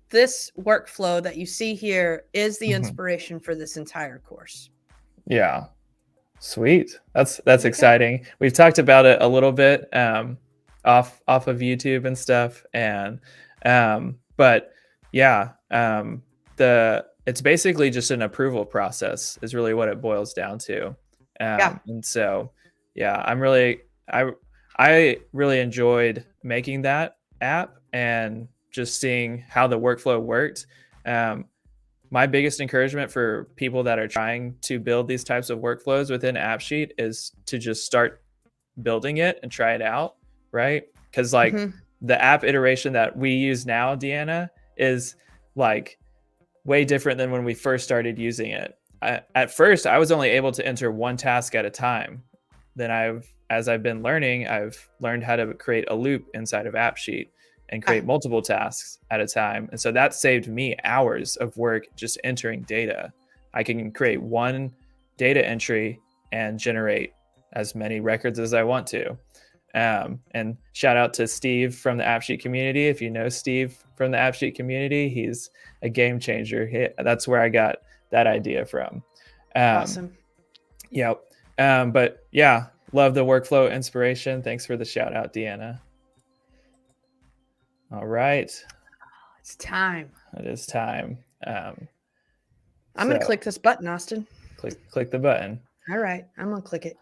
this workflow that you see here is the inspiration for this entire course. Yeah. Sweet. That's exciting. We've talked about it a little bit off of YouTube and stuff. And but yeah, it's basically just an approval process is really what it boils down to. And so yeah, I really enjoyed making that app and just seeing how the workflow worked. My biggest encouragement for people that are trying to build these types of workflows within AppSheet is to just start building it and try it out, right? Because the app iteration that we use now, DeAnna, is like way different than when we first started using it. At first, I was only able to enter one task at a time. Then as I've been learning, I've learned how to create a loop inside of AppSheet and create multiple tasks at a time. And so that saved me hours of work just entering data. I can create one data entry and generate as many records as I want to. And shout out to Steve from the AppSheet community. If you know Steve from the AppSheet community, he's a game changer. That's where I got that idea from. Awesome. Yep. But yeah, love the workflow inspiration. Thanks for the shout out, DeAnna. All right. It's time. It is time. I'm going to click this button, Austin. Click the button. All right, I'm gonna click it.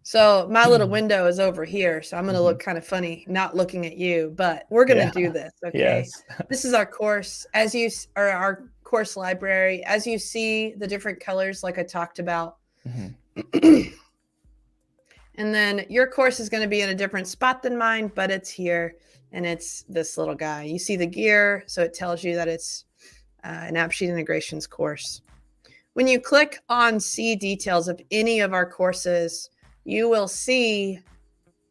So my little window is over here, so I'm gonna look kind of funny not looking at you, but we're gonna do this, okay? Yes. This is our course, or our course library. As you see the different colors like I talked about. And then your course is going to be in a different spot than mine, but it's here, and it's this little guy. You see the gear, so it tells you that it's an AppSheet Integrations course. When you click on see details of any of our courses, you will see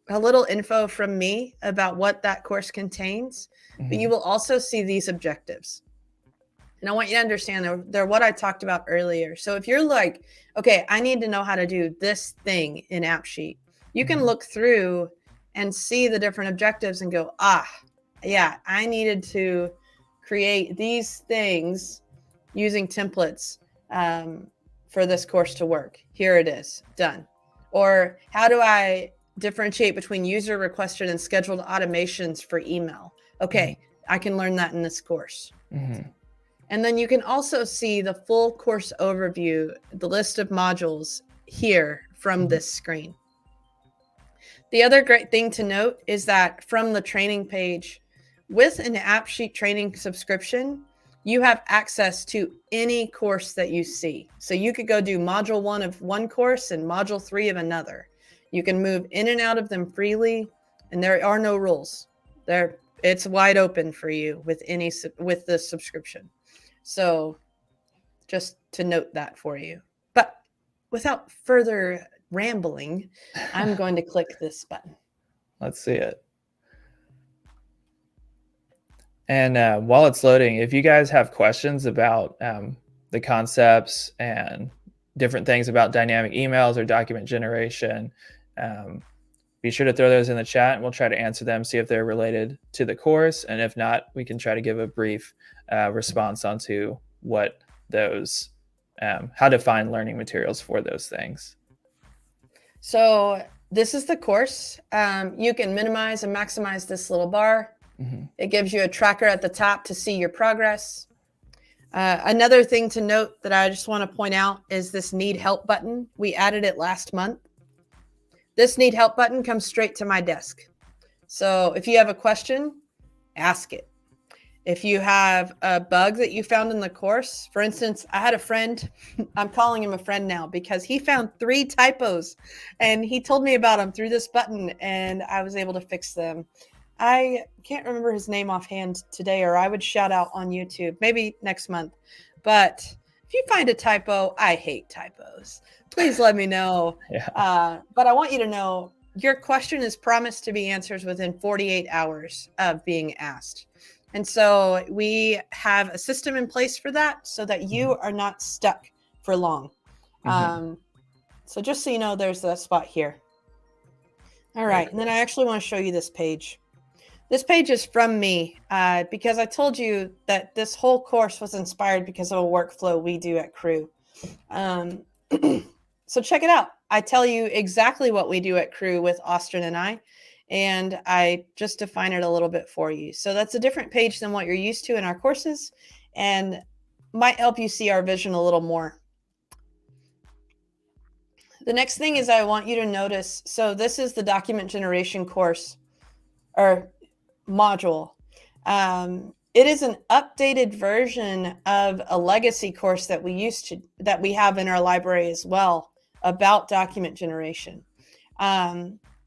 a little info from me about what that course contains, but you will also see these objectives. And I want you to understand they're what I talked about earlier. So if you're like, okay, I need to know how to do this thing in AppSheet, you can look through and see the different objectives and go, yeah, I needed to create these things using templates for this course to work. Here it is, done. Or how do I differentiate between user requested and scheduled automations for email? Okay, I can learn that in this course. And then you can also see the full course overview, the list of modules here from this screen. The other great thing to note is that from the training page, with an AppSheet training subscription, you have access to any course that you see. So you could go do module 1 of one course and module 3 of another. You can move in and out of them freely, and there are no rules. It's wide open for you with the subscription. So just to note that for you. But without further rambling, I'm going to click this button. Let's see it. And while it's loading, if you guys have questions about the concepts and different things about dynamic emails or document generation, be sure to throw those in the chat and we'll try to answer them, see if they're related to the course. And if not, we can try to give a brief response onto what those, how to find learning materials for those things. So this is the course. You can minimize and maximize this little bar. It gives you a tracker at the top to see your progress. Another thing to note that I just want to point out is this need help button. We added it last month. This need help button comes straight to my desk. So if you have a question, ask it. If you have a bug that you found in the course, for instance, I had a friend, I'm calling him a friend now because he found 3 typos and he told me about them through this button and I was able to fix them. I can't remember his name offhand today, or I would shout out on YouTube, maybe next month. But if you find a typo, I hate typos. Please let me know. But I want you to know your question is promised to be answered within 48 hours of being asked. And so we have a system in place for that so that you are not stuck for long. So just so you know, there's the spot here. All right. And then I actually want to show you this page. This page is from me because I told you that this whole course was inspired because of a workflow we do at Crew. So check it out. I tell you exactly what we do at Crew with Austin and I just define it a little bit for you. So that's a different page than what you're used to in our courses and might help you see our vision a little more. The next thing is I want you to notice, so this is the document generation course or module. It is an updated version of a legacy course that we have in our library as well about document generation.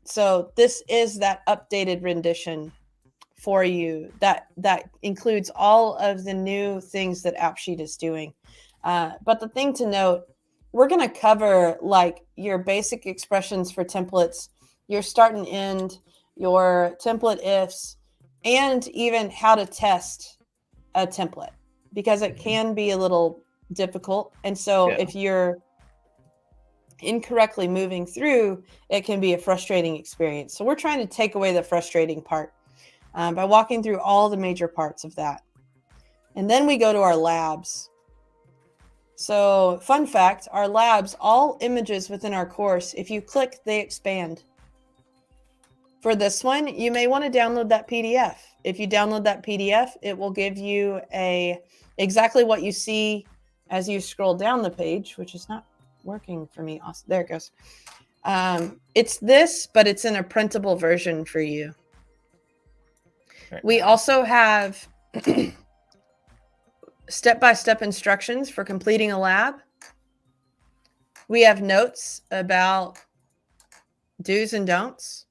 So this is that updated rendition for you that includes all of the new things that AppSheet is doing. But the thing to note, we're going to cover like your basic expressions for templates, your start and end, your template ifs, and even how to test a template because it can be a little difficult. And so if you're incorrectly moving through, it can be a frustrating experience. So we're trying to take away the frustrating part by walking through all the major parts of that. And then we go to our labs. So fun fact, our labs, all images within our course, if you click, they expand. For this one, you may want to download that PDF. If you download that PDF, it will give you exactly what you see as you scroll down the page, which is not working for me. Awesome. There it goes. It's this, but it's in a printable version for you. We also have step-by-step instructions for completing a lab. We have notes about do's and don'ts.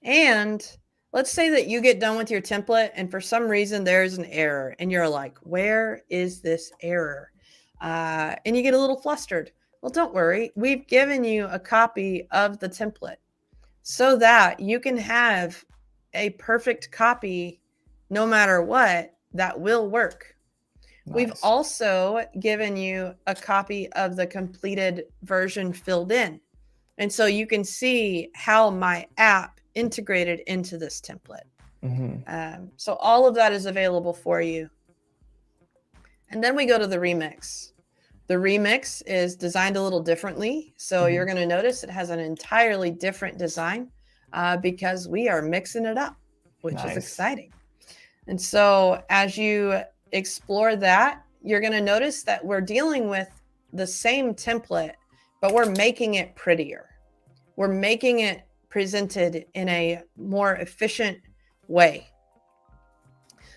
And let's say that you get done with your template and for some reason there's an error and you're like, where is this error? And you get a little flustered. Well, don't worry. We've given you a copy of the template so that you can have a perfect copy no matter what that will work. Nice. We've also given you a copy of the completed version filled in. And so you can see how my app integrated into this template. Mm-hmm. So all of that is available for you. And then we go to the remix. The remix is designed a little differently. So you're going to notice it has an entirely different design because we are mixing it up, which is exciting. And so as you explore that, you're going to notice that we're dealing with the same template, but we're making it prettier. We're making it presented in a more efficient way.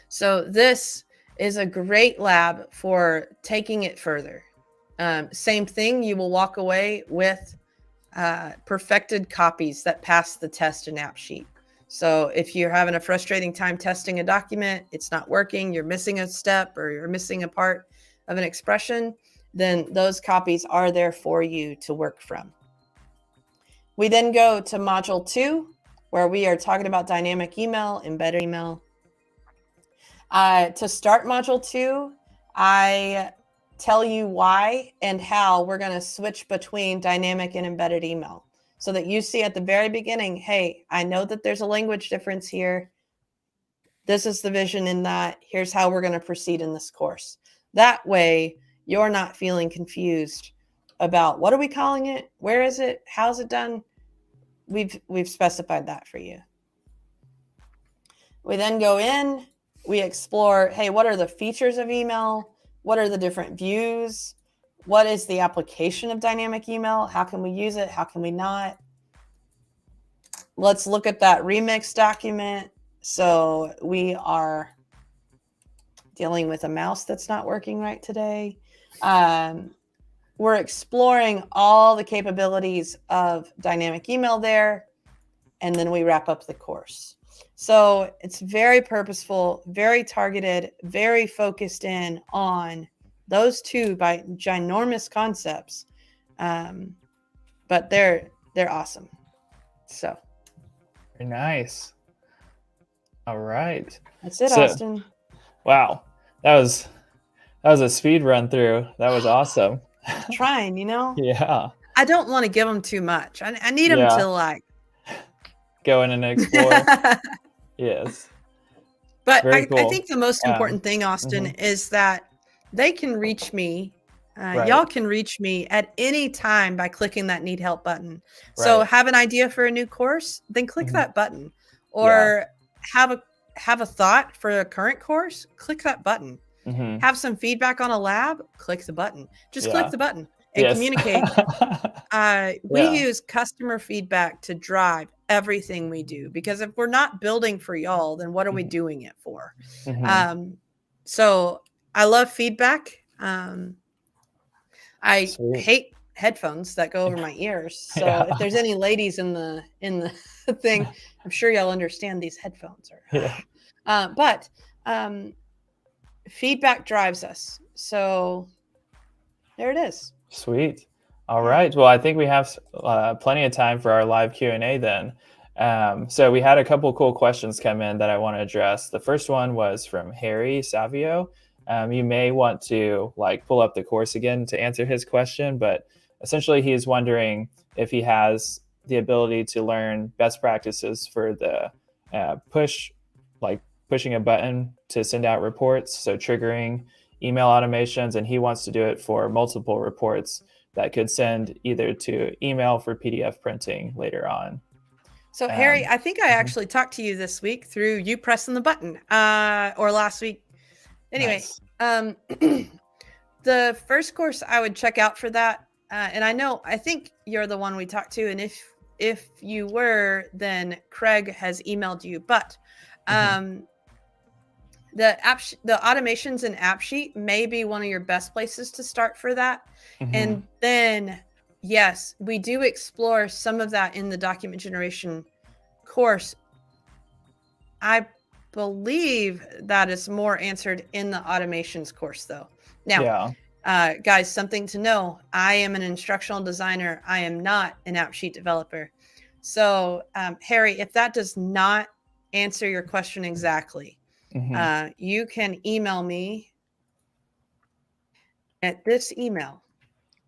So this is a great lab for taking it further. Same thing, you will walk away with perfected copies that pass the test in AppSheet. So if you're having a frustrating time testing a document, it's not working, you're missing a step or you're missing a part of an expression, then those copies are there for you to work from. We then go to module 2, where we are talking about dynamic email, embedded email. To start module 2, I tell you why and how we're going to switch between dynamic and embedded email so that you see at the very beginning, hey, I know that there's a language difference here. This is the vision in that. Here's how we're going to proceed in this course. That way, you're not feeling confused about what are we calling it? Where is it? How's it done? We've specified that for you. We then go in, we explore, hey, what are the features of email? What are the different views? What is the application of dynamic email? How can we use it? How can we not? Let's look at that remix document. So we are dealing with a mouse that's not working right today. We're exploring all the capabilities of dynamic email there, and then we wrap up the course. So it's very purposeful, very targeted, very focused in on those two ginormous concepts, but they're awesome. So very nice. All right, that's it, Austin. Wow, that was a speed run through. That was awesome. Trying, you know. Yeah. I don't want to give them too much. I need them to like go in and explore. Yes. But I think the most important thing, Austin, is that they can reach me. Y'all can reach me at any time by clicking that need help button. So have an idea for a new course, then click that button. Or have a thought for a current course, click that button. Have some feedback on a lab, click the button. Just click the button and communicate. We use customer feedback to drive everything we do, because if we're not building for y'all, then what are we doing it for? So I love feedback. I hate headphones that go over my ears. So if there's any ladies in the thing, I'm sure y'all understand these headphones are. But feedback drives us. So there it is. Sweet. All right. Well, I think we have plenty of time for our live Q&A then. So we had a couple cool questions come in that I want to address. The first one was from Harry Savio. You may want to pull up the course again to answer his question, but essentially he's wondering if he has the ability to learn best practices for the pushing a button to send out reports, so triggering email automations, and he wants to do it for multiple reports that could send either to email for PDF printing later on. So Harry, I think I actually talked to you this week through you pressing the button, or last week. Anyway, nice. The first course I would check out for that and I think you're the one we talked to, and if you were, then Craig has emailed you. But Mhm. the the automations in AppSheet may be one of your best places to start for that. Mhm. And then, yes, we do explore some of that in the document generation course. I believe that is more answered in the automations course, though. Now, Yeah. guys, something to know: I am an instructional designer. I am not an AppSheet developer. So, Harry, if that does not answer your question exactly, Mhm. you can email me at this email,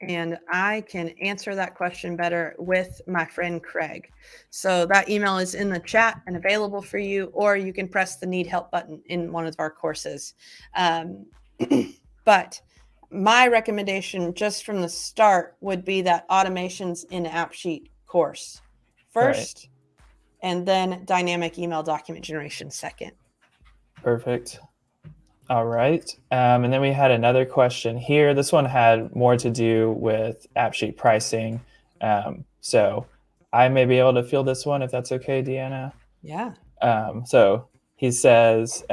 and I can answer that question better with my friend Craig. So that email is in the chat and available for you, or you can press the need help button in one of our courses. Um, but my recommendation just from the start would be that automations in AppSheet course Right. first, and then dynamic email document generation second. Perfect. All right. And then we had another question here. This one had more to do with AppSheet pricing. So I may be able to field this one if that's okay, DeAnna. Yeah. So he says,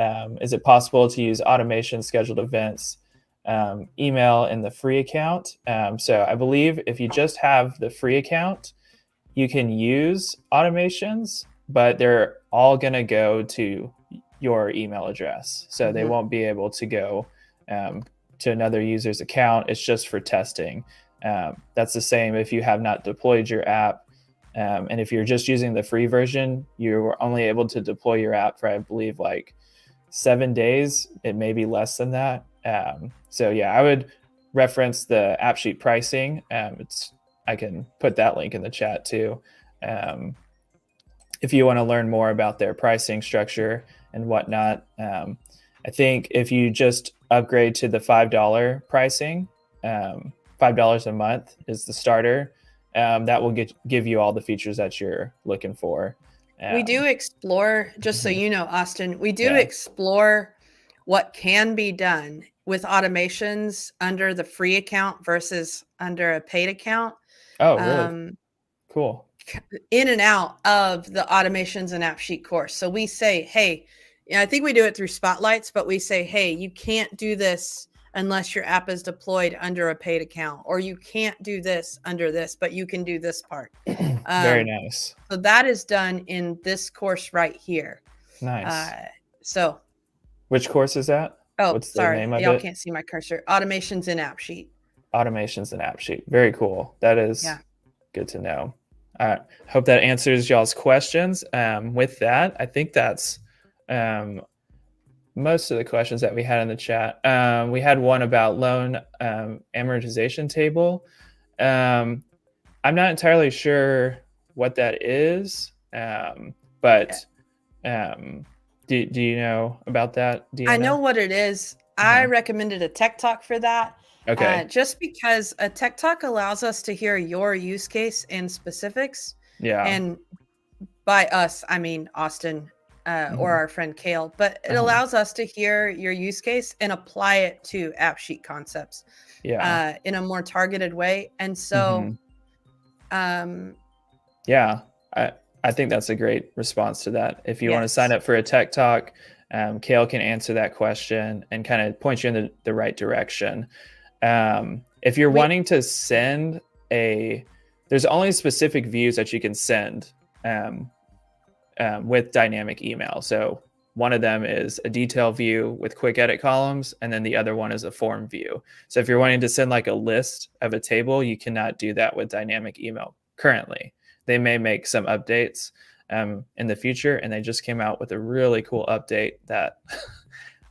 is it possible to use automation scheduled events email in the free account? So I believe if you just have the free account, you can use automations, but they're all going to go to your email address. So they Mm-hmm. won't be able to go to another user's account. It's just for testing. That's the same if you have not deployed your app. And if you're just using the free version, you're only able to deploy your app for, I believe, like 7 days. It may be less than that. So yeah, I would reference the AppSheet pricing. I can put that link in the chat too. Um, if you want to learn more about their pricing structure and whatnot. I think if you just upgrade to the $5 pricing, $5 a month is the starter. That will give you all the features that you're looking for. We do explore, just so Mhm. you know, Austin, we do Yeah. explore what can be done with automations under the free account versus under a paid account. Oh, really? Um, Cool. in and out of the automations and AppSheet course. So we say, hey, I think we do it through spotlights, but we say, hey, you can't do this unless your app is deployed under a paid account, or you can't do this under this, but you can do this part. Very Um, nice. so that is done in this course right here. Nice. Uh, so, Which course is that? oh, What's the sorry, name of y'all it? can't see my cursor. Automations in AppSheet. Automations and AppSheet. Very cool. That is Yeah. good to know. I hope that answers y'all's questions. With that, I think that's most of the questions that we had in the chat. We had one about loan amortization table. I'm not entirely sure what that is, but do you know about that, I know DeAnna? what it is. I Uh-huh. recommended a tech talk for that, Okay. just because a tech talk allows us to hear your use case and specifics. Yeah. And by us, I mean Austin or Hmm. our friend Kale, but it Uh-huh. allows us to hear your use case and apply it to AppSheet concepts Yeah. in a more targeted way. And so, Hmm. um, Yeah. I, I think that's a great response to that. If you want to sign yes, up for a tech talk, Kale can answer that question and kind of point you in the right direction. If you're we wanting to send there's only specific views that you can send um, with dynamic email. So one of them is a detail view with quick edit columns, and then the other one is a form view. So if you're wanting to send like a list of a table, you cannot do that with dynamic email currently. They may make some updates in the future, and they just came out with a really cool update that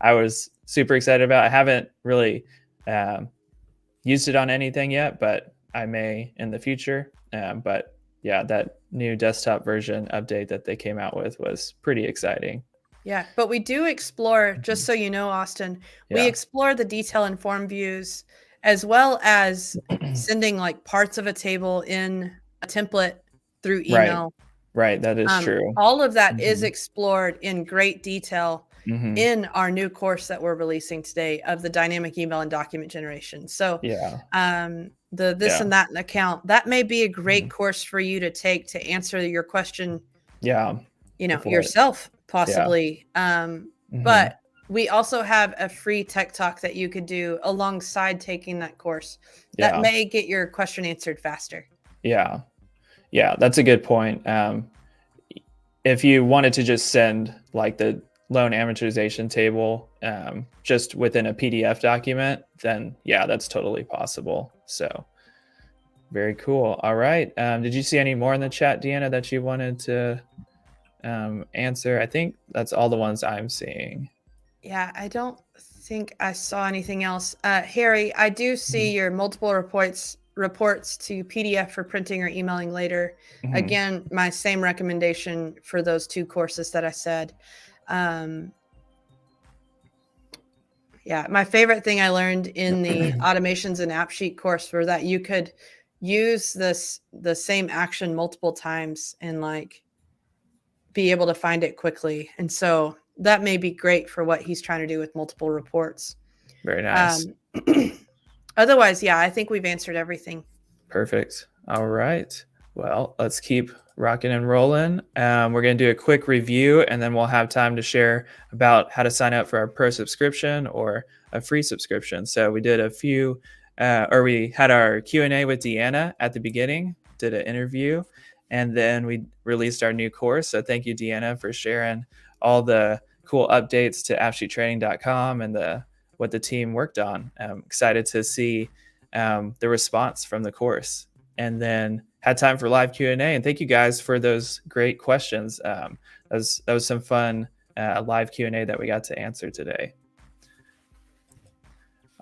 I was super excited about. I haven't really um, used it on anything yet, but I may in the future. But yeah, that new desktop version update that they came out with was pretty exciting. Yeah, but we do explore, just Mhm. so you know, Austin, we Yeah. explore the detail and form views as well as sending like parts of a table in a template through Right. email. Right. That is true. All of that is Hmm. explored in great detail Hmm. in our new course that we're releasing today of the dynamic email and document generation. So, Yeah. the this Yeah. and that account, that may be a great course for you to take to answer your question, Yeah. Before it. yourself, Yeah. possibly. Hmm. But we also have a free tech talk that you could do alongside taking that course that Yeah. may get your question answered faster. Yeah. Yeah. That's a good point. If you wanted to just send like the loan amortization table just within a PDF document, then yeah, that's totally possible. So very cool. All right. Did you see any more in the chat, DeAnna, that you wanted to answer? I think that's all the ones I'm seeing. Yeah, I don't think I saw anything else. Harry, I do see your multiple reports to PDF for printing or emailing later. Mm-hmm. Again, my same recommendation for those two courses that I said. Yeah, my favorite thing I learned in the automations and AppSheet course were that you could use the same action multiple times and like be able to find it quickly. And so that may be great for what he's trying to do with multiple reports. Very nice. Otherwise, yeah, I think we've answered everything. Perfect. All right. Well, let's keep rocking and rolling. We're going to do a quick review, and then we'll have time to share about how to sign up for our pro subscription or a free subscription. So we did a few, or we had our Q&A with DeAnna at the beginning, did an interview, and then we released our new course. So thank you, DeAnna, for sharing all the cool updates to AppSheetTraining.com and what the team worked on. I'm excited to see the response from the course, and then had time for live Q&A. And thank you guys for those great questions. That was some fun live Q&A that we got to answer today.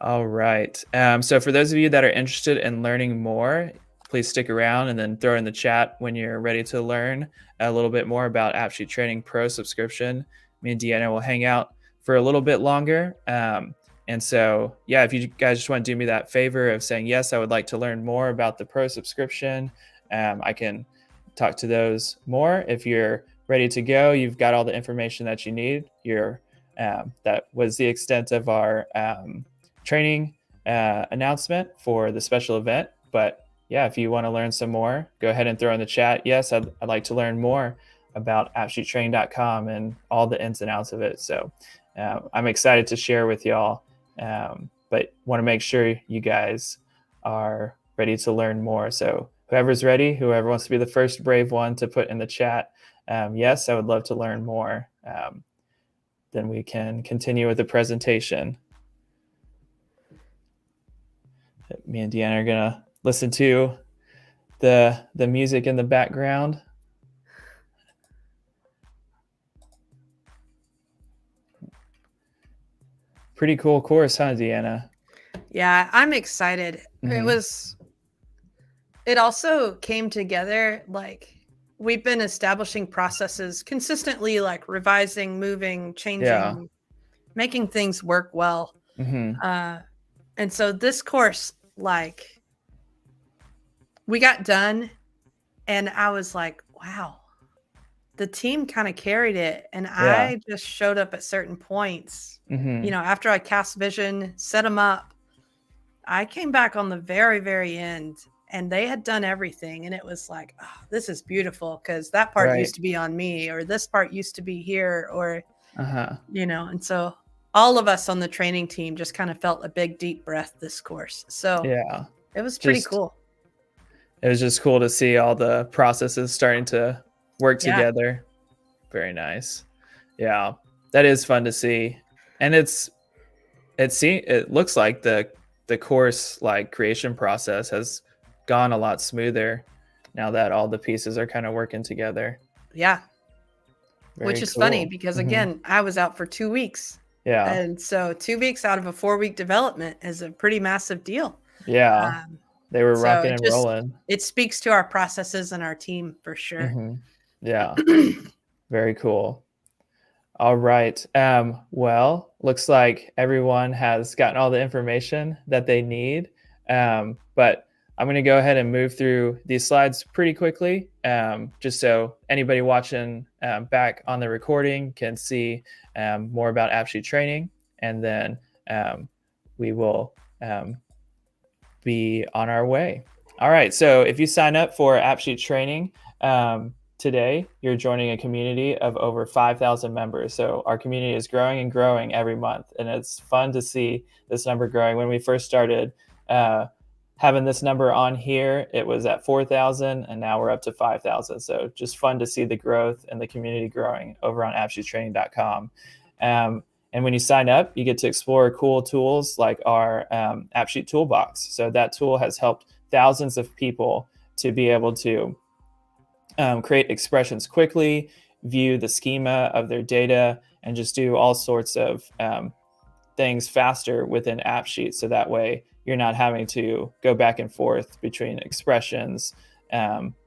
All right. So for those of you that are interested in learning more, please stick around and then throw in the chat when you're ready to learn a little bit more about AppSheet Training Pro subscription. Me and DeAnna will hang out for a little bit longer. And so, yeah, if you guys just want to do me that favor of saying, yes, I would like to learn more about the pro subscription, I can talk to those more. If you're ready to go, you've got all the information that you need. That was the extent of our training announcement for the special event. But yeah, if you want to learn some more, go ahead and throw in the chat. Yes, I'd like to learn more about AppSheetTraining.com and all the ins and outs of it. So I'm excited to share with y'all. But want to make sure you guys are ready to learn more. So whoever's ready, whoever wants to be the first brave one to put in the chat, yes, I would love to learn more. Then we can continue with the presentation. Me and DeAnna are gonna listen to the music in the background. Pretty cool course, huh, DeAnna? Yeah, I'm excited. Mm-hmm. It also came together like we've been establishing processes consistently, like revising, moving, changing, making things work well. Mm-hmm. And so this course, like, we got done and I was like, wow, the team kind of carried it. And Yeah. I just showed up at certain points. Mm-hmm. After I cast vision, set them up, I came back on the very, very end and they had done everything. And it was like, oh, this is beautiful because that part Right. used to be on me, or this part used to be here, or, Uh-huh. and so all of us on the training team just kind of felt a big, deep breath this course. So Yeah. it was pretty cool. It was just cool to see all the processes starting to work Yeah. together. Very nice. Yeah, that is fun to see. And it looks like the course like creation process has gone a lot smoother now that all the pieces are kind of working together. Yeah. Very Which is cool. funny because, again, I was out for 2 weeks. Yeah. And so 2 weeks out of a 4-week development is a pretty massive deal. Yeah. They were So rocking and rolling. it speaks to our processes and our team for sure. Mm-hmm. Yeah. Very cool. All right. Well, looks like everyone has gotten all the information that they need. But I'm going to go ahead and move through these slides pretty quickly, just so anybody watching back on the recording can see more about AppSheet training. And then we will be on our way. All right, so if you sign up for AppSheet Training today, you're joining a community of over 5,000 members. So our community is growing and growing every month, and it's fun to see this number growing. When we first started having this number on here, it was at 4,000, and now we're up to 5,000. So just fun to see the growth and the community growing over on AppSheetTraining.com. And when you sign up, you get to explore cool tools like our AppSheet Toolbox. So that tool has helped thousands of people to be able to create expressions quickly, view the schema of their data, and just do all sorts of things faster within AppSheet. So that way you're not having to go back and forth between expressions,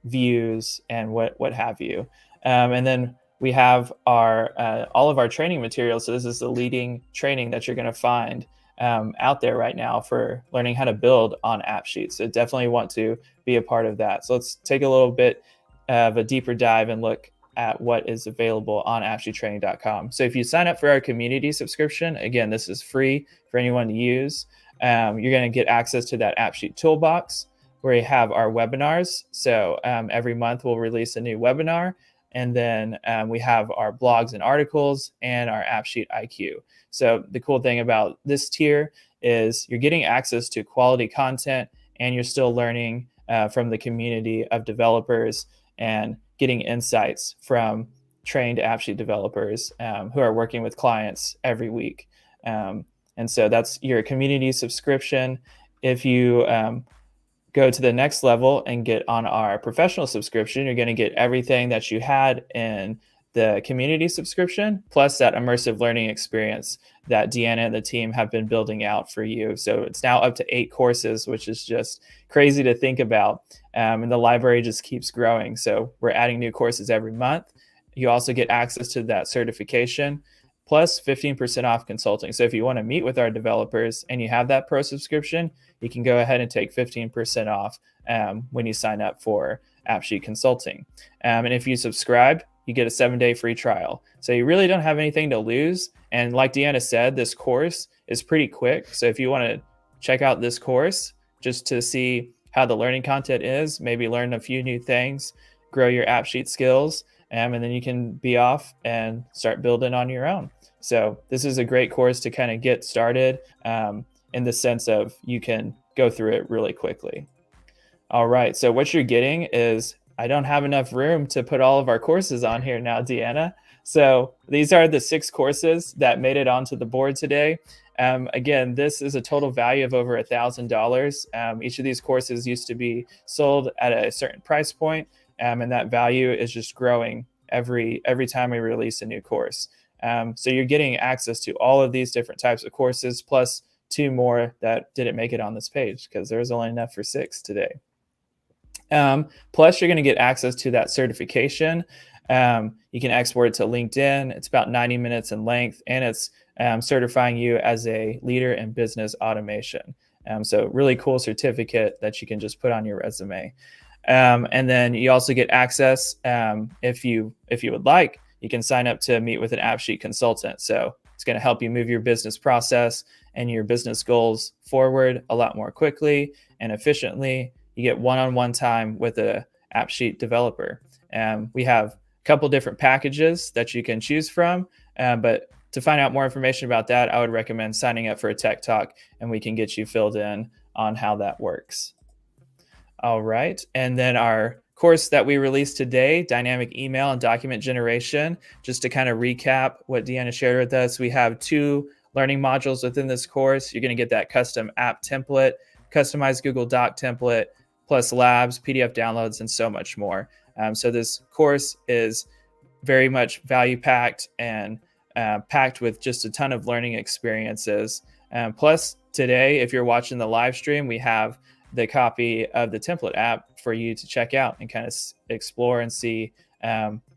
views, and what have you. And then we have our all of our training materials. So this is the leading training that you're going to find out there right now for learning how to build on AppSheet. So definitely want to be a part of that. So let's take a little bit of a deeper dive and look at what is available on AppSheetTraining.com. So if you sign up for our community subscription, again, this is free for anyone to use. You're going to get access to that AppSheet Toolbox where you have our webinars. So every month we'll release a new webinar. And then we have our blogs and articles and our AppSheet IQ. So the cool thing about this tier is you're getting access to quality content, and you're still learning from the community of developers and getting insights from trained AppSheet developers who are working with clients every week. And so that's your community subscription. If you go to the next level and get on our professional subscription, you're going to get everything that you had in the community subscription, plus that immersive learning experience that DeAnna and the team have been building out for you. So it's now up to 8 courses, which is just crazy to think about. And the library just keeps growing. So we're adding new courses every month. You also get access to that certification, plus 15% off consulting. So if you want to meet with our developers and you have that pro subscription, you can go ahead and take 15% off when you sign up for AppSheet Consulting. And if you subscribe, you get a 7-day free trial. So you really don't have anything to lose. And like DeAnna said, this course is pretty quick. So if you want to check out this course just to see how the learning content is, maybe learn a few new things, grow your AppSheet skills, and then you can be off and start building on your own. So this is a great course to kind of get started in the sense of you can go through it really quickly. All right, so what you're getting is, I don't have enough room to put all of our courses on here now, DeAnna. So these are the 6 courses that made it onto the board today. Again, this is a total value of over $1,000. Each of these courses used to be sold at a certain price point, and that value is just growing every time we release a new course. So you're getting access to all of these different types of courses, plus 2 more that didn't make it on this page because there was only enough for 6 today. Plus, you're going to get access to that certification. You can export it to LinkedIn. It's about 90 minutes in length, and it's certifying you as a leader in business automation. So really cool certificate that you can just put on your resume. And then you also get access, if you would like, you can sign up to meet with an AppSheet consultant. So it's going to help you move your business process and your business goals forward a lot more quickly and efficiently. You get one-on-one time with a AppSheet developer. We have a couple different packages that you can choose from, but to find out more information about that, I would recommend signing up for a tech talk, and we can get you filled in on how that works. All right, and then our course that we released today, dynamic email and document generation, just to kind of recap what DeAnna shared with us, we have 2 learning modules within this course. You're going to get that custom app template, customized Google Doc template, plus labs, PDF downloads, and so much more. So this course is very much value-packed and packed with just a ton of learning experiences. Plus, today, if you're watching the live stream, we have the copy of the template app for you to check out and kind of explore and see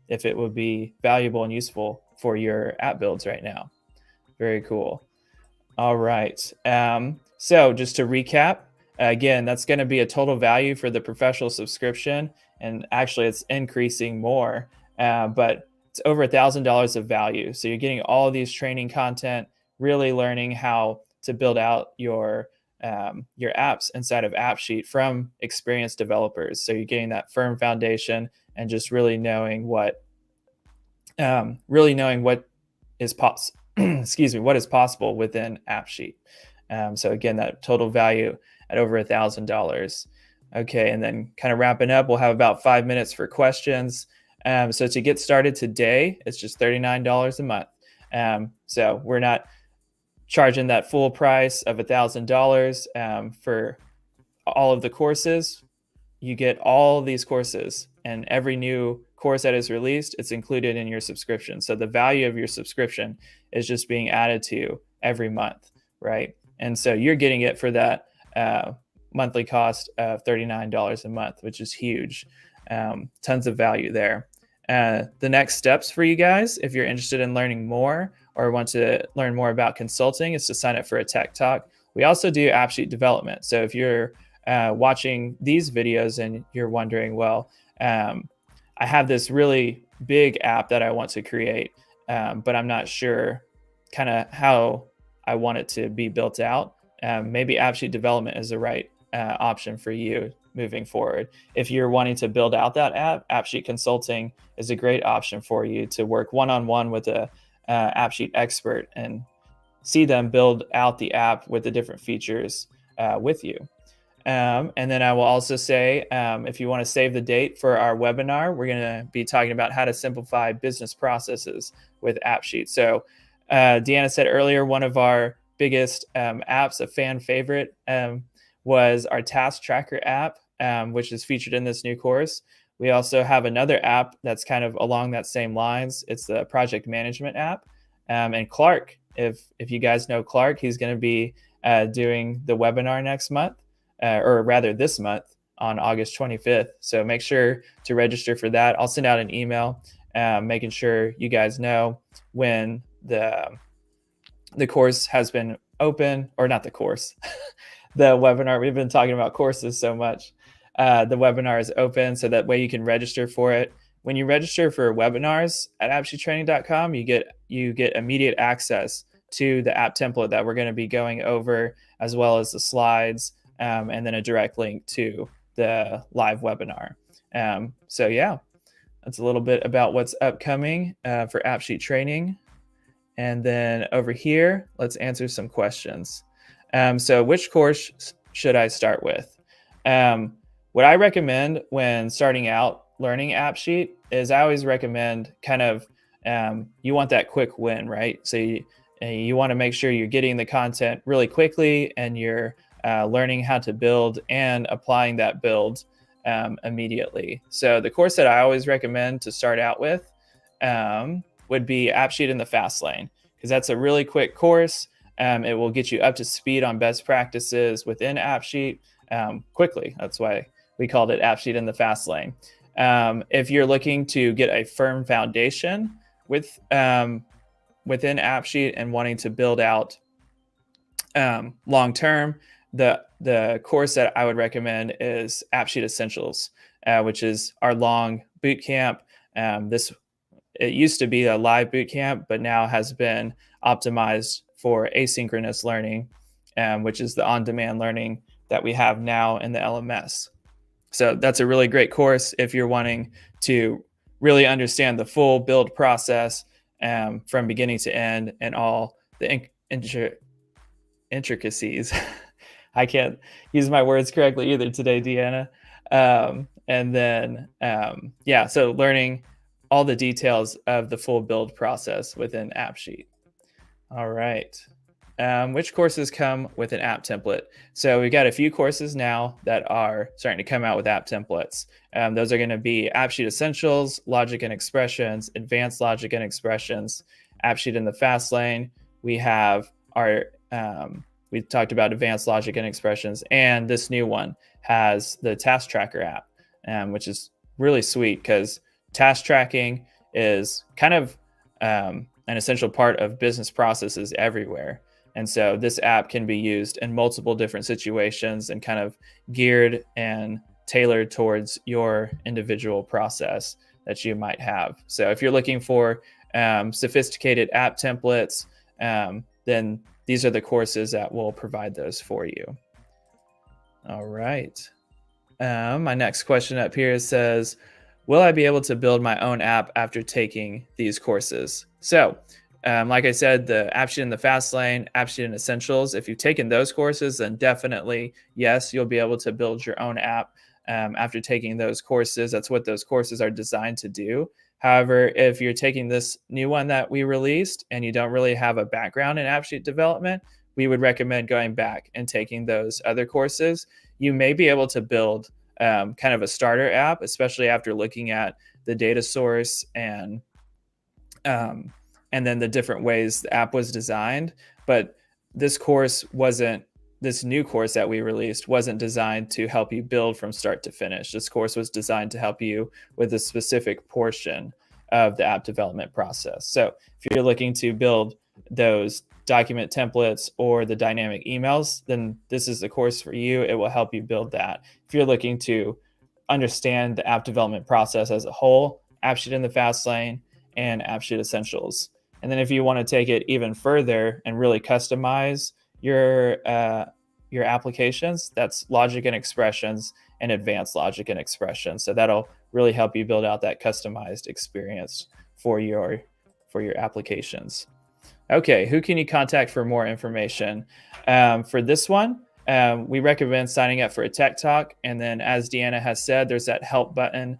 if it would be valuable and useful for your app builds right now. Very cool. All right. So just to recap, again, that's going to be a total value for the professional subscription. And actually, it's increasing more, but it's over $1,000 of value. So you're getting all of these training content, really learning how to build out your your apps inside of AppSheet from experienced developers. So you're getting that firm foundation and just really knowing what is what is possible within AppSheet. So again, that total value at over $1,000. Okay, and then kind of wrapping up, we'll have about 5 minutes for questions. So to get started today, it's just $39 a month. So we're not charging that full price of $1,000 for all of the courses. You get all of these courses, and every new course that is released, it's included in your subscription. So the value of your subscription is just being added to every month, right? And so you're getting it for that monthly cost of $39 a month, which is huge. Tons of value there. The next steps for you guys, if you're interested in learning more or want to learn more about consulting, is to sign up for a tech talk. We also do AppSheet development. So if you're watching these videos and you're wondering, well, I have this really big app that I want to create, but I'm not sure kind of how I want it to be built out. Maybe AppSheet development is the right option for you moving forward. If you're wanting to build out that app, AppSheet consulting is a great option for you to work one-on-one with a AppSheet expert and see them build out the app with the different features with you. And then I will also say, if you want to save the date for our webinar, we're going to be talking about how to simplify business processes with AppSheet. So DeAnna said earlier, one of our biggest apps, a fan favorite, was our task tracker app, which is featured in this new course. We also have another app that's kind of along that same lines. It's the project management app. And Clark, if you guys know Clark, he's going to be doing the webinar next month. Or rather this month on August 25th. So make sure to register for that. I'll send out an email making sure you guys know when the course has been open, or not the course, the webinar. We've been talking about courses so much. The webinar is open, so that way you can register for it. When you register for webinars at appsheettraining.com, you get immediate access to the app template that we're going to be going over, as well as the slides, and then a direct link to the live webinar. So yeah, that's a little bit about what's upcoming for AppSheet training. And then over here, let's answer some questions. So which course should I start with? What I recommend when starting out learning AppSheet is I always recommend kind of, you want that quick win, right? So you want to make sure you're getting the content really quickly and you're learning how to build and applying that build immediately. So the course that I always recommend to start out with would be AppSheet in the fast lane, because that's a really quick course. It will get you up to speed on best practices within AppSheet quickly. That's why we called it AppSheet in the fast lane. If you're looking to get a firm foundation within AppSheet and wanting to build out long term, the course that I would recommend is AppSheet Essentials, which is our long boot camp. It used to be a live boot camp, but now has been optimized for asynchronous learning, which is the on-demand learning that we have now in the LMS. So that's a really great course if you're wanting to really understand the full build process from beginning to end and all the intricacies. I can't use my words correctly either today, DeAnna. And then, so learning all the details of the full build process within AppSheet. All right. Which courses come with an app template? So we've got a few courses now that are starting to come out with app templates. Those are going to be AppSheet Essentials, Logic and Expressions, Advanced Logic and Expressions, AppSheet in the fast lane. We have our we talked about Advanced Logic and Expressions, and this new one has the Task Tracker app, which is really sweet because task tracking is kind of an essential part of business processes everywhere. And so this app can be used in multiple different situations and kind of geared and tailored towards your individual process that you might have. So if you're looking for sophisticated app templates, then these are the courses that will provide those for you. All right. My next question up here says, will I be able to build my own app after taking these courses? So, like I said, the AppSheet in the Fast Lane, AppSheet and Essentials, if you've taken those courses, then definitely, yes, you'll be able to build your own app after taking those courses. That's what those courses are designed to do. However, if you're taking this new one that we released and you don't really have a background in AppSheet development, we would recommend going back and taking those other courses. You may be able to build kind of a starter app, especially after looking at the data source and then the different ways the app was designed. But this course wasn't, this new course that we released wasn't designed to help you build from start to finish. This course was designed to help you with a specific portion of the app development process. So if you're looking to build those document templates or the dynamic emails, then this is the course for you. It will help you build that. If you're looking to understand the app development process as a whole, AppSheet in the Fast Lane and AppSheet Essentials. And then if you want to take it even further and really customize your applications, that's logic and expressions and advanced logic and expressions. So that'll really help you build out that customized experience for your applications. Okay, who can you contact for more information? For this one, we recommend signing up for a tech talk. And then as DeAnna has said, there's that help button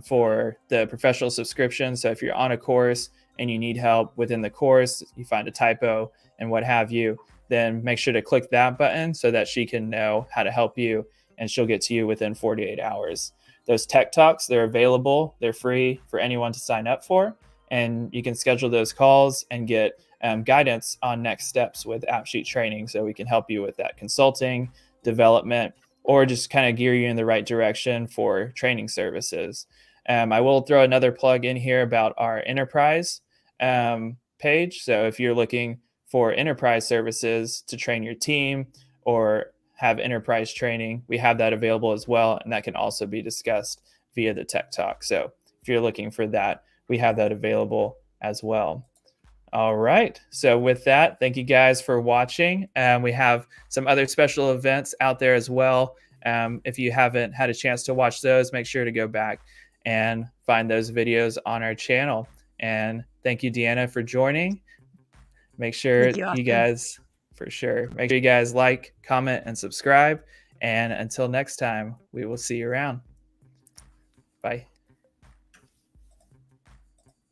for the professional subscription. So if you're on a course and you need help within the course, you find a typo and what have you, then make sure to click that button so that she can know how to help you and she'll get to you within 48 hours. Those tech talks, they're available, they're free for anyone to sign up for, and you can schedule those calls and get guidance on next steps with AppSheet training, so we can help you with that consulting, development, or just kind of gear you in the right direction for training services. I will throw another plug in here about our enterprise page. So if you're looking for enterprise services to train your team or have enterprise training, we have that available as well, and that can also be discussed via the Tech Talk. So if you're looking for that, we have that available as well. All right. So with that, thank you guys for watching. We have some other special events out there as well. If you haven't had a chance to watch those, make sure to go back and find those videos on our channel. And thank you, DeAnna, for joining. Make sure you guys, for sure, make sure you guys like, comment, and subscribe. And until next time, we will see you around. Bye.